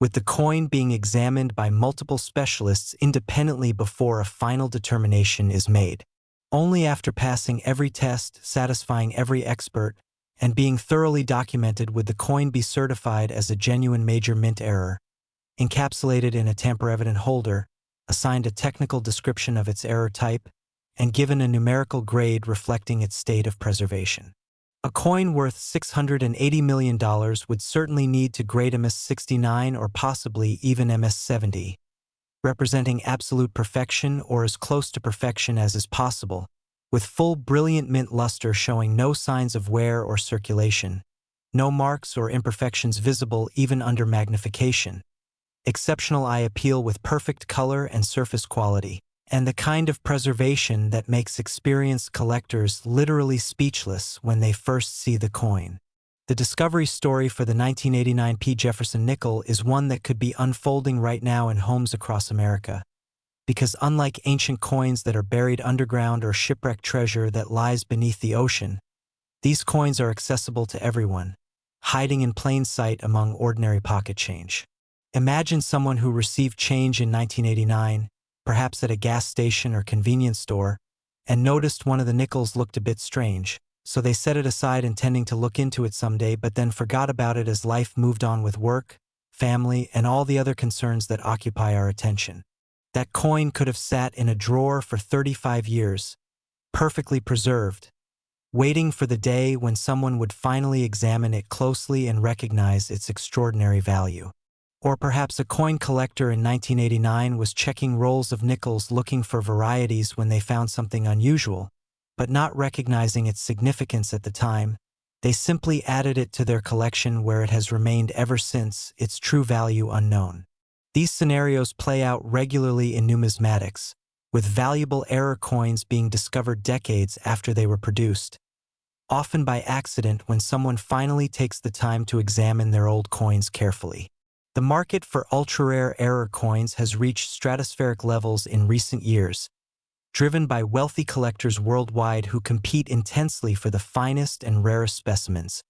with the coin being examined by multiple specialists independently before a final determination is made. Only after passing every test, satisfying every expert, and being thoroughly documented would the coin be certified as a genuine major mint error, encapsulated in a tamper-evident holder, assigned a technical description of its error type, and given a numerical grade reflecting its state of preservation. A coin worth $680 million would certainly need to grade MS-69 or possibly even MS-70, representing absolute perfection or as close to perfection as is possible, with full brilliant mint luster showing no signs of wear or circulation, no marks or imperfections visible even under magnification, exceptional eye appeal with perfect color and surface quality, and the kind of preservation that makes experienced collectors literally speechless when they first see the coin. The discovery story for the 1989 Jefferson Nickel is one that could be unfolding right now in homes across America, because unlike ancient coins that are buried underground or shipwrecked treasure that lies beneath the ocean, these coins are accessible to everyone, hiding in plain sight among ordinary pocket change. Imagine someone who received change in 1989, perhaps at a gas station or convenience store, and noticed one of the nickels looked a bit strange, so they set it aside intending to look into it someday but then forgot about it as life moved on with work, family, and all the other concerns that occupy our attention. That coin could have sat in a drawer for 35 years, perfectly preserved, waiting for the day when someone would finally examine it closely and recognize its extraordinary value. Or perhaps a coin collector in 1989 was checking rolls of nickels looking for varieties when they found something unusual, but not recognizing its significance at the time, they simply added it to their collection where it has remained ever since, its true value unknown. These scenarios play out regularly in numismatics, with valuable error coins being discovered decades after they were produced, often by accident when someone finally takes the time to examine their old coins carefully. The market for ultra-rare error coins has reached stratospheric levels in recent years, driven by wealthy collectors worldwide who compete intensely for the finest and rarest specimens,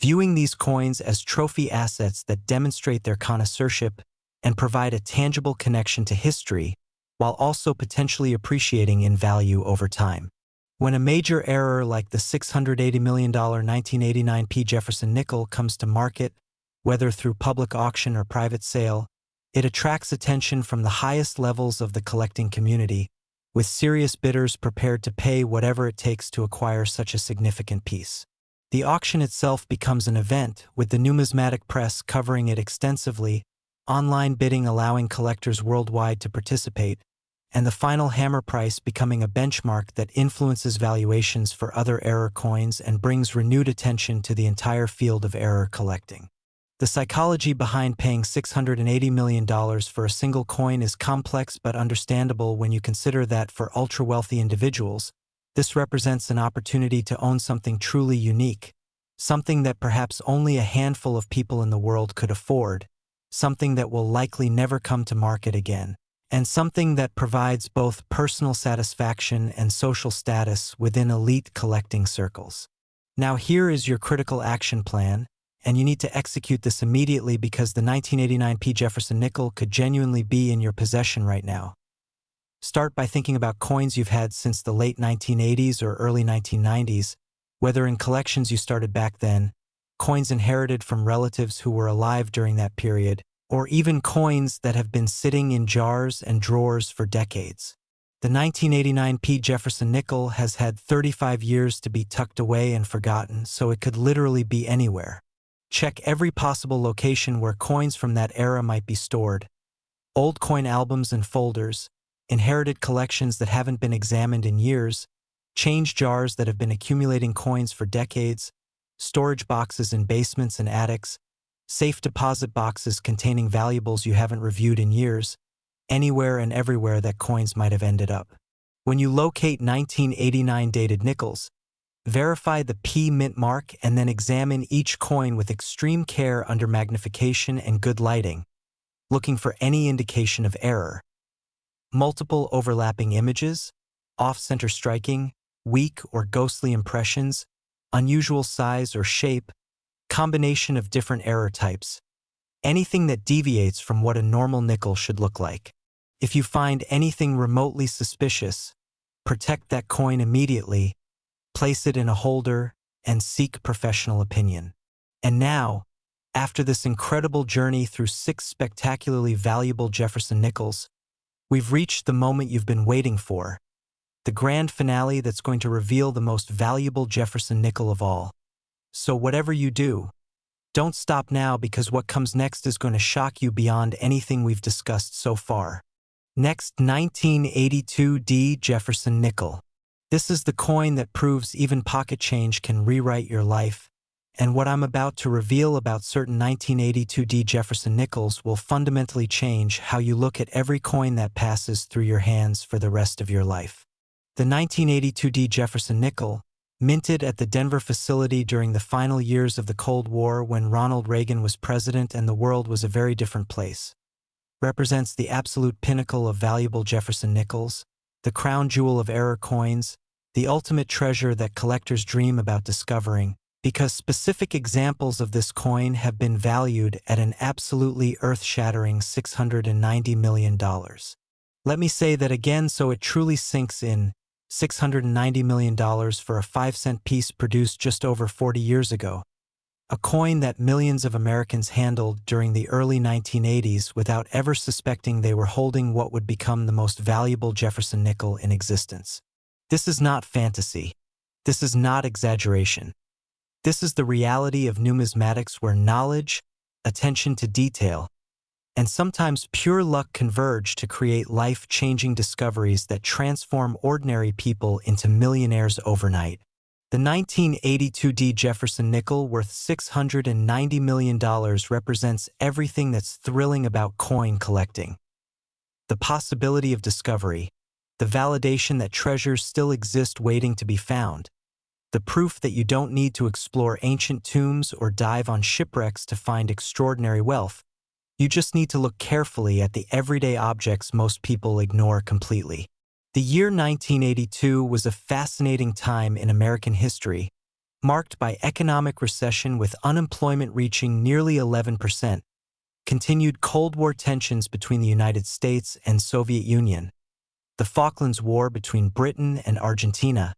viewing these coins as trophy assets that demonstrate their connoisseurship and provide a tangible connection to history, while also potentially appreciating in value over time. When a major error like the $680 million 1989 Jefferson Nickel comes to market, whether through public auction or private sale, it attracts attention from the highest levels of the collecting community, with serious bidders prepared to pay whatever it takes to acquire such a significant piece. The auction itself becomes an event, with the numismatic press covering it extensively, online bidding allowing collectors worldwide to participate, and the final hammer price becoming a benchmark that influences valuations for other error coins and brings renewed attention to the entire field of error collecting. The psychology behind paying $680 million for a single coin is complex but understandable when you consider that for ultra-wealthy individuals, this represents an opportunity to own something truly unique, something that perhaps only a handful of people in the world could afford, something that will likely never come to market again, and something that provides both personal satisfaction and social status within elite collecting circles. Now here is your critical action plan, and you need to execute this immediately because the 1989 Jefferson Nickel could genuinely be in your possession right now. Start by thinking about coins you've had since the late 1980s or early 1990s, whether in collections you started back then, coins inherited from relatives who were alive during that period, or even coins that have been sitting in jars and drawers for decades. The 1989 Jefferson Nickel has had 35 years to be tucked away and forgotten, so it could literally be anywhere. Check every possible location where coins from that era might be stored. Old coin albums and folders, inherited collections that haven't been examined in years, change jars that have been accumulating coins for decades, storage boxes in basements and attics, safe deposit boxes containing valuables you haven't reviewed in years, anywhere and everywhere that coins might have ended up. When you locate 1989 dated nickels, verify the P mint mark and then examine each coin with extreme care under magnification and good lighting, looking for any indication of error. Multiple overlapping images, off-center striking, weak or ghostly impressions, unusual size or shape, combination of different error types, anything that deviates from what a normal nickel should look like. If you find anything remotely suspicious, protect that coin immediately, place it in a holder, and seek professional opinion. And now, after this incredible journey through 6 spectacularly valuable Jefferson Nickels, we've reached the moment you've been waiting for, the grand finale that's going to reveal the most valuable Jefferson Nickel of all. So whatever you do, don't stop now, because what comes next is going to shock you beyond anything we've discussed so far. Next, 1982D Jefferson Nickel. This is the coin that proves even pocket change can rewrite your life, and what I'm about to reveal about certain 1982D Jefferson Nickels will fundamentally change how you look at every coin that passes through your hands for the rest of your life. The 1982D Jefferson Nickel, minted at the Denver facility during the final years of the Cold War when Ronald Reagan was president and the world was a very different place, represents the absolute pinnacle of valuable Jefferson Nickels, the crown jewel of error coins, the ultimate treasure that collectors dream about discovering, because specific examples of this coin have been valued at an absolutely earth-shattering $690 million. Let me say that again so it truly sinks in: $690 million for a 5-cent piece produced just over 40 years ago. A coin that millions of Americans handled during the early 1980s without ever suspecting they were holding what would become the most valuable Jefferson nickel in existence. This is not fantasy. This is not exaggeration. This is the reality of numismatics, where knowledge, attention to detail, and sometimes pure luck converge to create life-changing discoveries that transform ordinary people into millionaires overnight. The 1982D Jefferson Nickel, worth $690 million, represents everything that's thrilling about coin collecting. The possibility of discovery, the validation that treasures still exist waiting to be found, the proof that you don't need to explore ancient tombs or dive on shipwrecks to find extraordinary wealth. You just need to look carefully at the everyday objects most people ignore completely. The year 1982 was a fascinating time in American history, marked by economic recession with unemployment reaching nearly 11%, continued Cold War tensions between the United States and Soviet Union, the Falklands War between Britain and Argentina,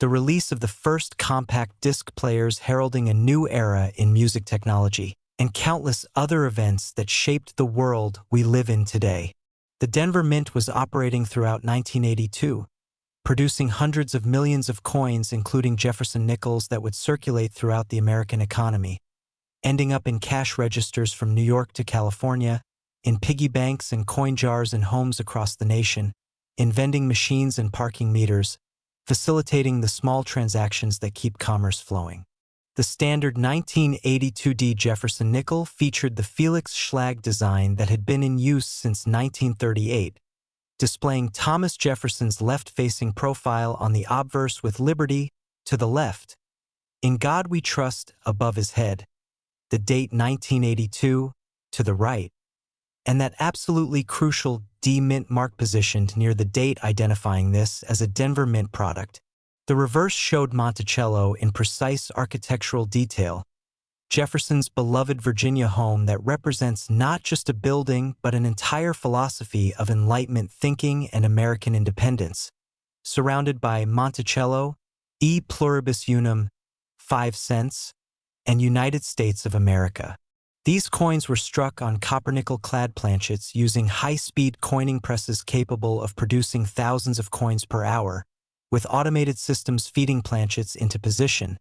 the release of the first compact disc players heralding a new era in music technology, and countless other events that shaped the world we live in today. The Denver Mint was operating throughout 1982, producing hundreds of millions of coins, including Jefferson Nickels, that would circulate throughout the American economy, ending up in cash registers from New York to California, in piggy banks and coin jars in homes across the nation, in vending machines and parking meters, facilitating the small transactions that keep commerce flowing. The standard 1982D Jefferson Nickel featured the Felix Schlag design that had been in use since 1938, displaying Thomas Jefferson's left-facing profile on the obverse with Liberty to the left, "In God We Trust" above his head, the date 1982 to the right, and that absolutely crucial D Mint mark positioned near the date, identifying this as a Denver Mint product. The reverse showed Monticello in precise architectural detail, Jefferson's beloved Virginia home that represents not just a building but an entire philosophy of Enlightenment thinking and American independence, surrounded by Monticello, E Pluribus Unum, 5 cents, and United States of America. These coins were struck on copper-nickel-clad planchets using high-speed coining presses capable of producing thousands of coins per hour, with automated systems feeding planchets into position,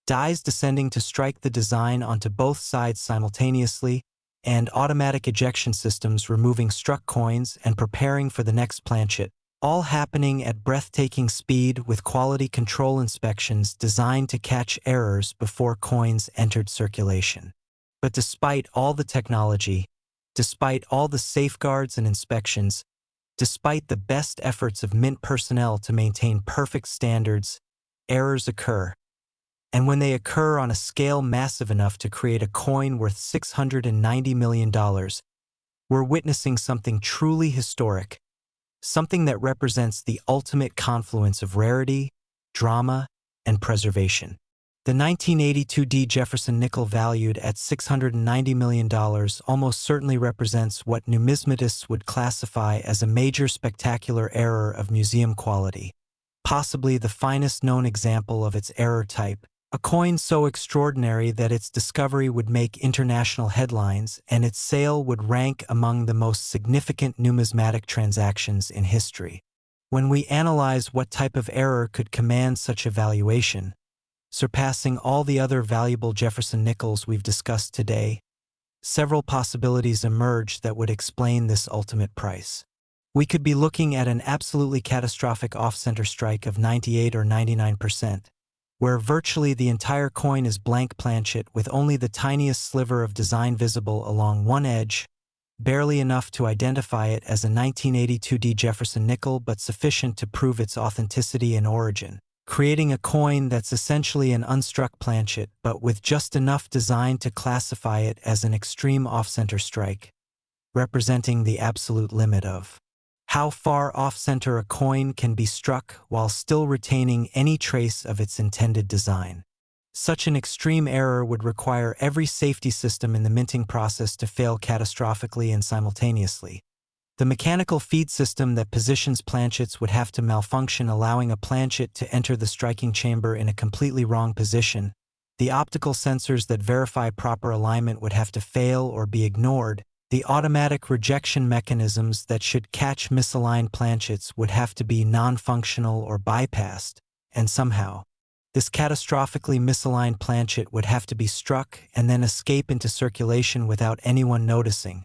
dies descending to strike the design onto both sides simultaneously, and automatic ejection systems removing struck coins and preparing for the next planchet, all happening at breathtaking speed with quality control inspections designed to catch errors before coins entered circulation. But despite all the technology, despite all the safeguards and inspections, despite the best efforts of Mint personnel to maintain perfect standards, errors occur. And when they occur on a scale massive enough to create a coin worth $690 million, we're witnessing something truly historic, something that represents the ultimate confluence of rarity, drama, and preservation. The 1982 Jefferson Nickel, valued at $690 million, almost certainly represents what numismatists would classify as a major spectacular error of museum quality, possibly the finest known example of its error type, a coin so extraordinary that its discovery would make international headlines and its sale would rank among the most significant numismatic transactions in history. When we analyze what type of error could command such a valuation, surpassing all the other valuable Jefferson Nickels we've discussed today, several possibilities emerge that would explain this ultimate price. We could be looking at an absolutely catastrophic off-center strike of 98 or 99%, where virtually the entire coin is blank planchet with only the tiniest sliver of design visible along one edge, barely enough to identify it as a 1982 Jefferson Nickel but sufficient to prove its authenticity and origin, creating a coin that's essentially an unstruck planchet but with just enough design to classify it as an extreme off-center strike, representing the absolute limit of how far off-center a coin can be struck while still retaining any trace of its intended design. Such an extreme error would require every safety system in the minting process to fail catastrophically and simultaneously. The mechanical feed system that positions planchets would have to malfunction, allowing a planchet to enter the striking chamber in a completely wrong position. The optical sensors that verify proper alignment would have to fail or be ignored. The automatic rejection mechanisms that should catch misaligned planchets would have to be non-functional or bypassed, and somehow, this catastrophically misaligned planchet would have to be struck and then escape into circulation without anyone noticing,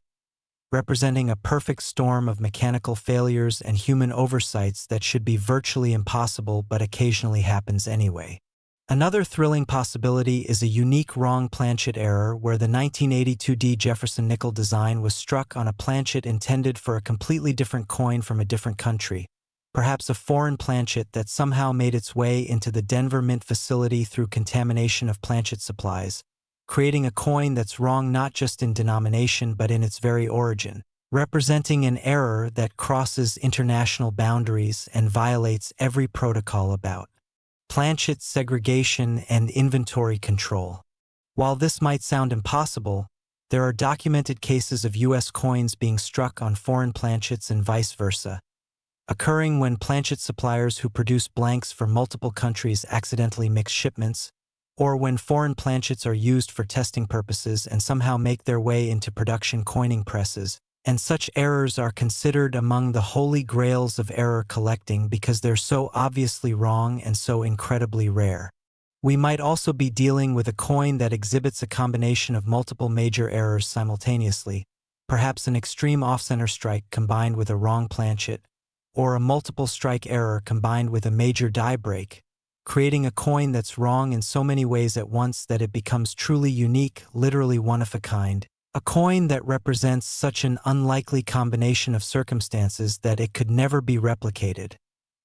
representing a perfect storm of mechanical failures and human oversights that should be virtually impossible but occasionally happens anyway. Another thrilling possibility is a unique wrong planchet error where the 1982 Jefferson Nickel design was struck on a planchet intended for a completely different coin from a different country, perhaps a foreign planchet that somehow made its way into the Denver Mint facility through contamination of planchet supplies, creating a coin that's wrong not just in denomination but in its very origin, representing an error that crosses international boundaries and violates every protocol about planchet segregation and inventory control. While this might sound impossible, there are documented cases of U.S. coins being struck on foreign planchets and vice versa, occurring when planchet suppliers who produce blanks for multiple countries accidentally mix shipments, or when foreign planchets are used for testing purposes and somehow make their way into production coining presses, and such errors are considered among the holy grails of error collecting because they're so obviously wrong and so incredibly rare. We might also be dealing with a coin that exhibits a combination of multiple major errors simultaneously, perhaps an extreme off-center strike combined with a wrong planchet, or a multiple strike error combined with a major die break, creating a coin that's wrong in so many ways at once that it becomes truly unique, literally one of a kind, a coin that represents such an unlikely combination of circumstances that it could never be replicated,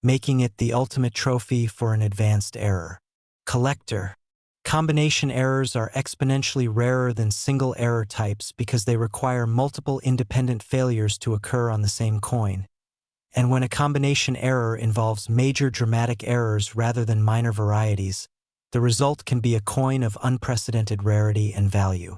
making it the ultimate trophy for an advanced error collector. Combination errors are exponentially rarer than single error types because they require multiple independent failures to occur on the same coin. And when a combination error involves major dramatic errors rather than minor varieties, the result can be a coin of unprecedented rarity and value.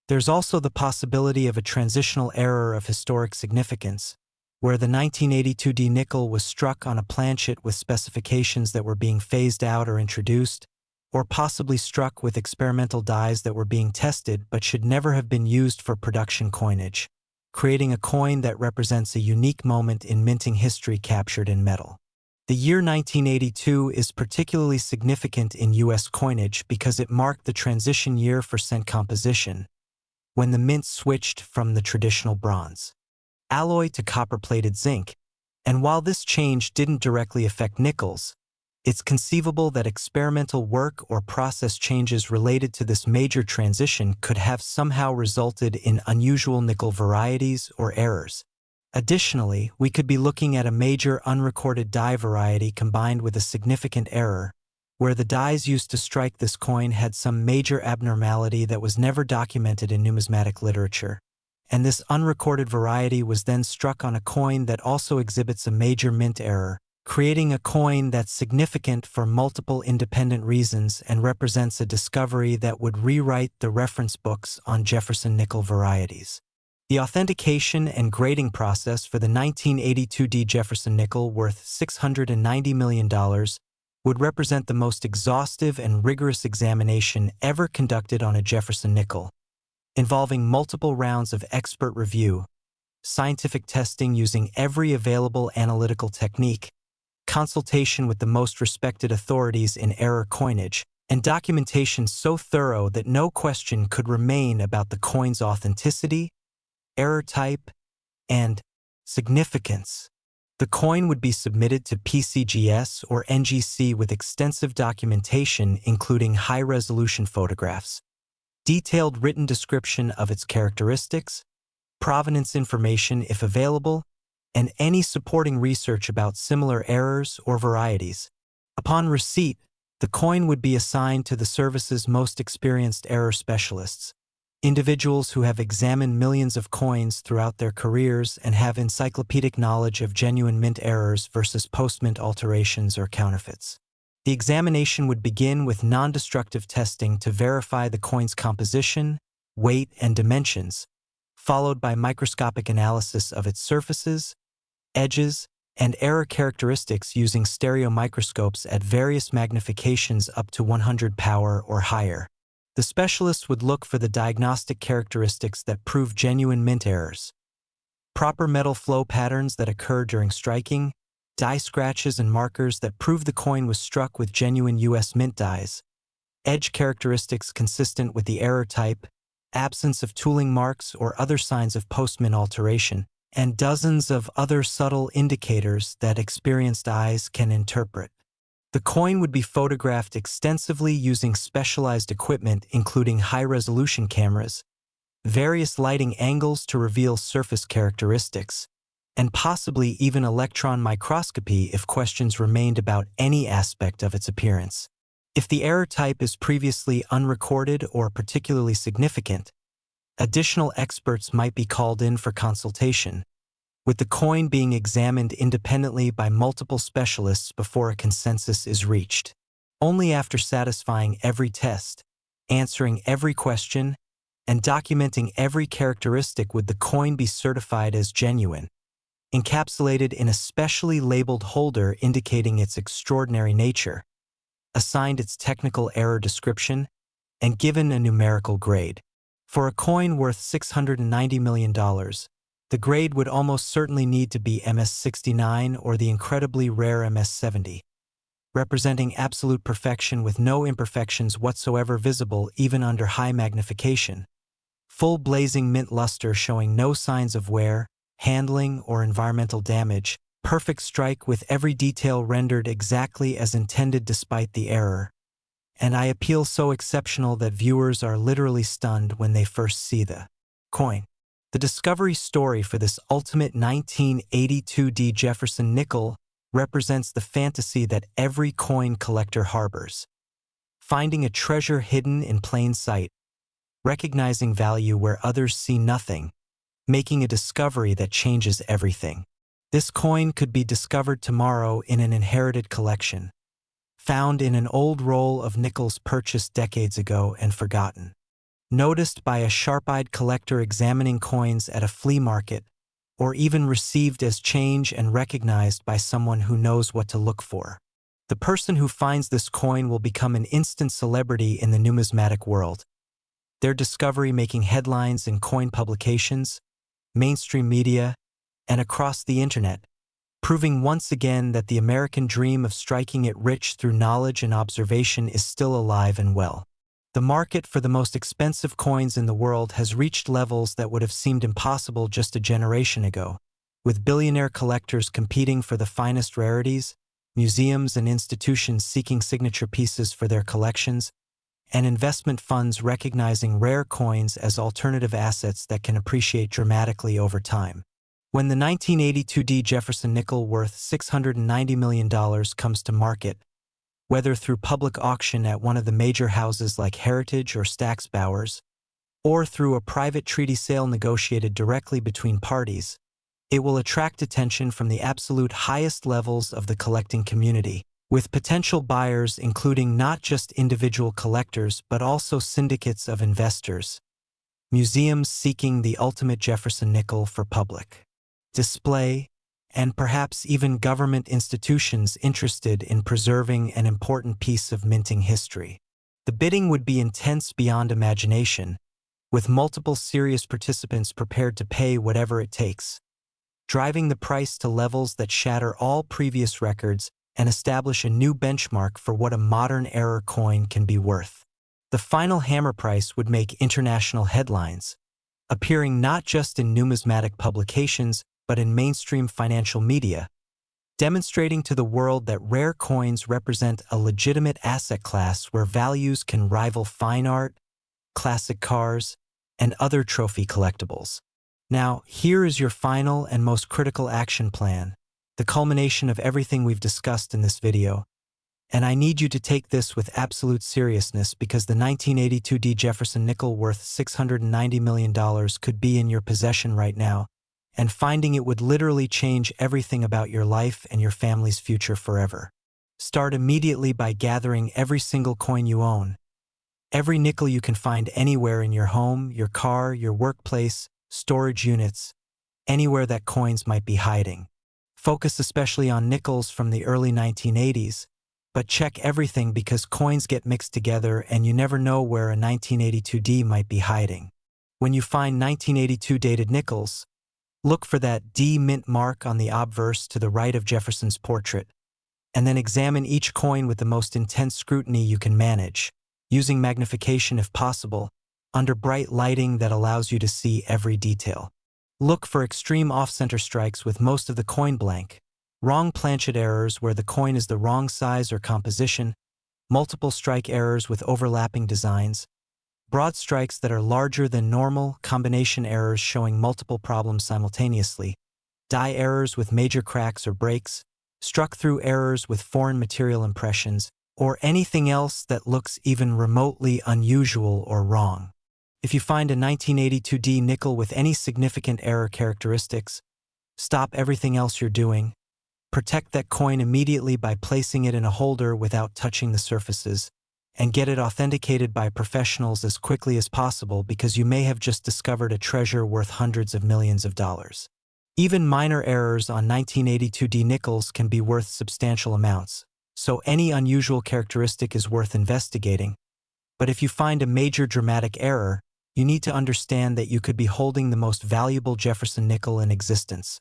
There's also the possibility of a transitional error of historic significance, where the 1982 nickel was struck on a planchet with specifications that were being phased out or introduced, or possibly struck with experimental dies that were being tested but should never have been used for production coinage, creating a coin that represents a unique moment in minting history captured in metal. The year 1982 is particularly significant in U.S. coinage because it marked the transition year for cent composition, when the mint switched from the traditional bronze alloy to copper-plated zinc, and while this change didn't directly affect nickels, it's conceivable that experimental work or process changes related to this major transition could have somehow resulted in unusual nickel varieties or errors. Additionally, we could be looking at a major unrecorded die variety combined with a significant error, where the dies used to strike this coin had some major abnormality that was never documented in numismatic literature, and this unrecorded variety was then struck on a coin that also exhibits a major mint error, creating a coin that's significant for multiple independent reasons and represents a discovery that would rewrite the reference books on Jefferson nickel varieties. The authentication and grading process for the 1982D Jefferson nickel worth $690 million would represent the most exhaustive and rigorous examination ever conducted on a Jefferson nickel, involving multiple rounds of expert review, scientific testing using every available analytical technique, consultation with the most respected authorities in error coinage, and documentation so thorough that no question could remain about the coin's authenticity, error type, and significance. The coin would be submitted to PCGS or NGC with extensive documentation including high-resolution photographs, detailed written description of its characteristics, provenance information if available, and any supporting research about similar errors or varieties. Upon receipt, the coin would be assigned to the service's most experienced error specialists, individuals who have examined millions of coins throughout their careers and have encyclopedic knowledge of genuine mint errors versus post-mint alterations or counterfeits. The examination would begin with non-destructive testing to verify the coin's composition, weight, and dimensions, followed by microscopic analysis of its surfaces, edges, and error characteristics using stereo microscopes at various magnifications up to 100 power or higher. The specialist would look for the diagnostic characteristics that prove genuine mint errors, proper metal flow patterns that occur during striking, die scratches and markers that prove the coin was struck with genuine U.S. mint dies, edge characteristics consistent with the error type, absence of tooling marks or other signs of post-mint alteration, and dozens of other subtle indicators that experienced eyes can interpret. The coin would be photographed extensively using specialized equipment including high-resolution cameras, various lighting angles to reveal surface characteristics, and possibly even electron microscopy if questions remained about any aspect of its appearance. If the error type is previously unrecorded or particularly significant, additional experts might be called in for consultation, with the coin being examined independently by multiple specialists before a consensus is reached. Only after satisfying every test, answering every question, and documenting every characteristic would the coin be certified as genuine, encapsulated in a specially labeled holder indicating its extraordinary nature, assigned its technical error description, and given a numerical grade. For a coin worth $690 million, the grade would almost certainly need to be MS69 or the incredibly rare MS70, representing absolute perfection with no imperfections whatsoever visible even under high magnification, full blazing mint luster showing no signs of wear, handling, or environmental damage, perfect strike with every detail rendered exactly as intended despite the error, and I appeal so exceptional that viewers are literally stunned when they first see the coin. The discovery story for this ultimate 1982D Jefferson Nickel represents the fantasy that every coin collector harbors. Finding a treasure hidden in plain sight, recognizing value where others see nothing, making a discovery that changes everything. This coin could be discovered tomorrow in an inherited collection, found in an old roll of nickels purchased decades ago and forgotten, noticed by a sharp-eyed collector examining coins at a flea market, or even received as change and recognized by someone who knows what to look for. The person who finds this coin will become an instant celebrity in the numismatic world, their discovery making headlines in coin publications, mainstream media, and across the internet, proving once again that the American dream of striking it rich through knowledge and observation is still alive and well. The market for the most expensive coins in the world has reached levels that would have seemed impossible just a generation ago, with billionaire collectors competing for the finest rarities, museums and institutions seeking signature pieces for their collections, and investment funds recognizing rare coins as alternative assets that can appreciate dramatically over time. When the 1982D Jefferson Nickel worth $690 million comes to market, whether through public auction at one of the major houses like Heritage or Stack's Bowers, or through a private treaty sale negotiated directly between parties, It will attract attention from the absolute highest levels of the collecting community, with potential buyers including not just individual collectors but also syndicates of investors, museums seeking the ultimate Jefferson nickel for public display, and perhaps even government institutions interested in preserving an important piece of minting history. The bidding would be intense beyond imagination, with multiple serious participants prepared to pay whatever it takes, driving the price to levels that shatter all previous records and establish a new benchmark for what a modern-era coin can be worth. The final hammer price would make international headlines, appearing not just in numismatic publications but in mainstream financial media, demonstrating to the world that rare coins represent a legitimate asset class where values can rival fine art, classic cars, and other trophy collectibles. Now, here is your final and most critical action plan, the culmination of everything we've discussed in this video. And I need you to take this with absolute seriousness because the 1982 Jefferson Nickel worth $690 million could be in your possession right now, and finding it would literally change everything about your life and your family's future forever. Start immediately by gathering every single coin you own, every nickel you can find anywhere in your home, your car, your workplace, storage units, anywhere that coins might be hiding. Focus especially on nickels from the early 1980s, but check everything because coins get mixed together and you never know where a 1982D might be hiding. When you find 1982 dated nickels, look for that D mint mark on the obverse to the right of Jefferson's portrait, and then examine each coin with the most intense scrutiny you can manage, using magnification if possible, under bright lighting that allows you to see every detail. Look for extreme off-center strikes with most of the coin blank, wrong planchet errors where the coin is the wrong size or composition, multiple strike errors with overlapping designs, broad strikes that are larger than normal, combination errors showing multiple problems simultaneously, die errors with major cracks or breaks, struck-through errors with foreign material impressions, or anything else that looks even remotely unusual or wrong. If you find a 1982D nickel with any significant error characteristics, stop everything else you're doing, protect that coin immediately by placing it in a holder without touching the surfaces, and get it authenticated by professionals as quickly as possible because you may have just discovered a treasure worth hundreds of millions of dollars. Even minor errors on 1982D nickels can be worth substantial amounts, so any unusual characteristic is worth investigating. But if you find a major dramatic error, you need to understand that you could be holding the most valuable Jefferson nickel in existence,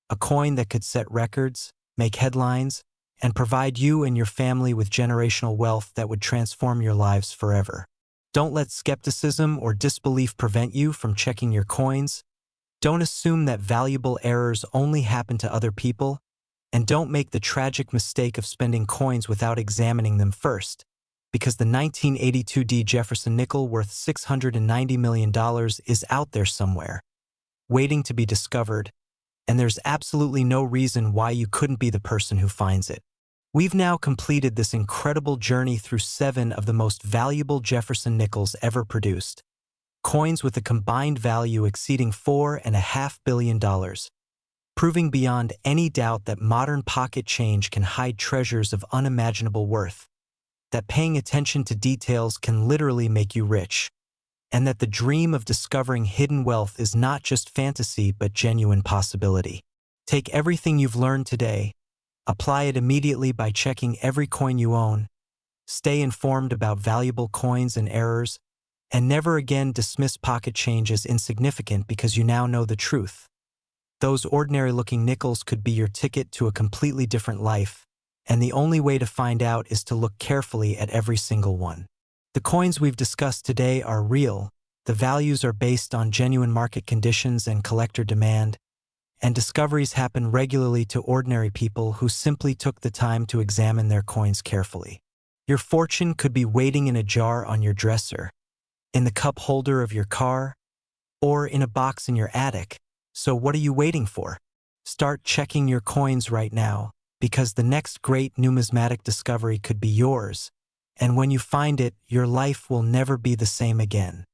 a coin that could set records, make headlines, and provide you and your family with generational wealth that would transform your lives forever. Don't let skepticism or disbelief prevent you from checking your coins. Don't assume that valuable errors only happen to other people, and don't make the tragic mistake of spending coins without examining them first, because the 1982D Jefferson Nickel worth $690 million is out there somewhere, waiting to be discovered, and there's absolutely no reason why you couldn't be the person who finds it. We've now completed this incredible journey through 7 of the most valuable Jefferson nickels ever produced, coins with a combined value exceeding $4.5 billion, proving beyond any doubt that modern pocket change can hide treasures of unimaginable worth, that paying attention to details can literally make you rich, and that the dream of discovering hidden wealth is not just fantasy but genuine possibility. Take everything you've learned today, apply it immediately by checking every coin you own, stay informed about valuable coins and errors, and never again dismiss pocket change as insignificant because you now know the truth. Those ordinary-looking nickels could be your ticket to a completely different life, and the only way to find out is to look carefully at every single one. The coins we've discussed today are real, the values are based on genuine market conditions and collector demand, and discoveries happen regularly to ordinary people who simply took the time to examine their coins carefully. Your fortune could be waiting in a jar on your dresser, in the cup holder of your car, or in a box in your attic. So what are you waiting for? Start checking your coins right now, because the next great numismatic discovery could be yours, and when you find it, your life will never be the same again.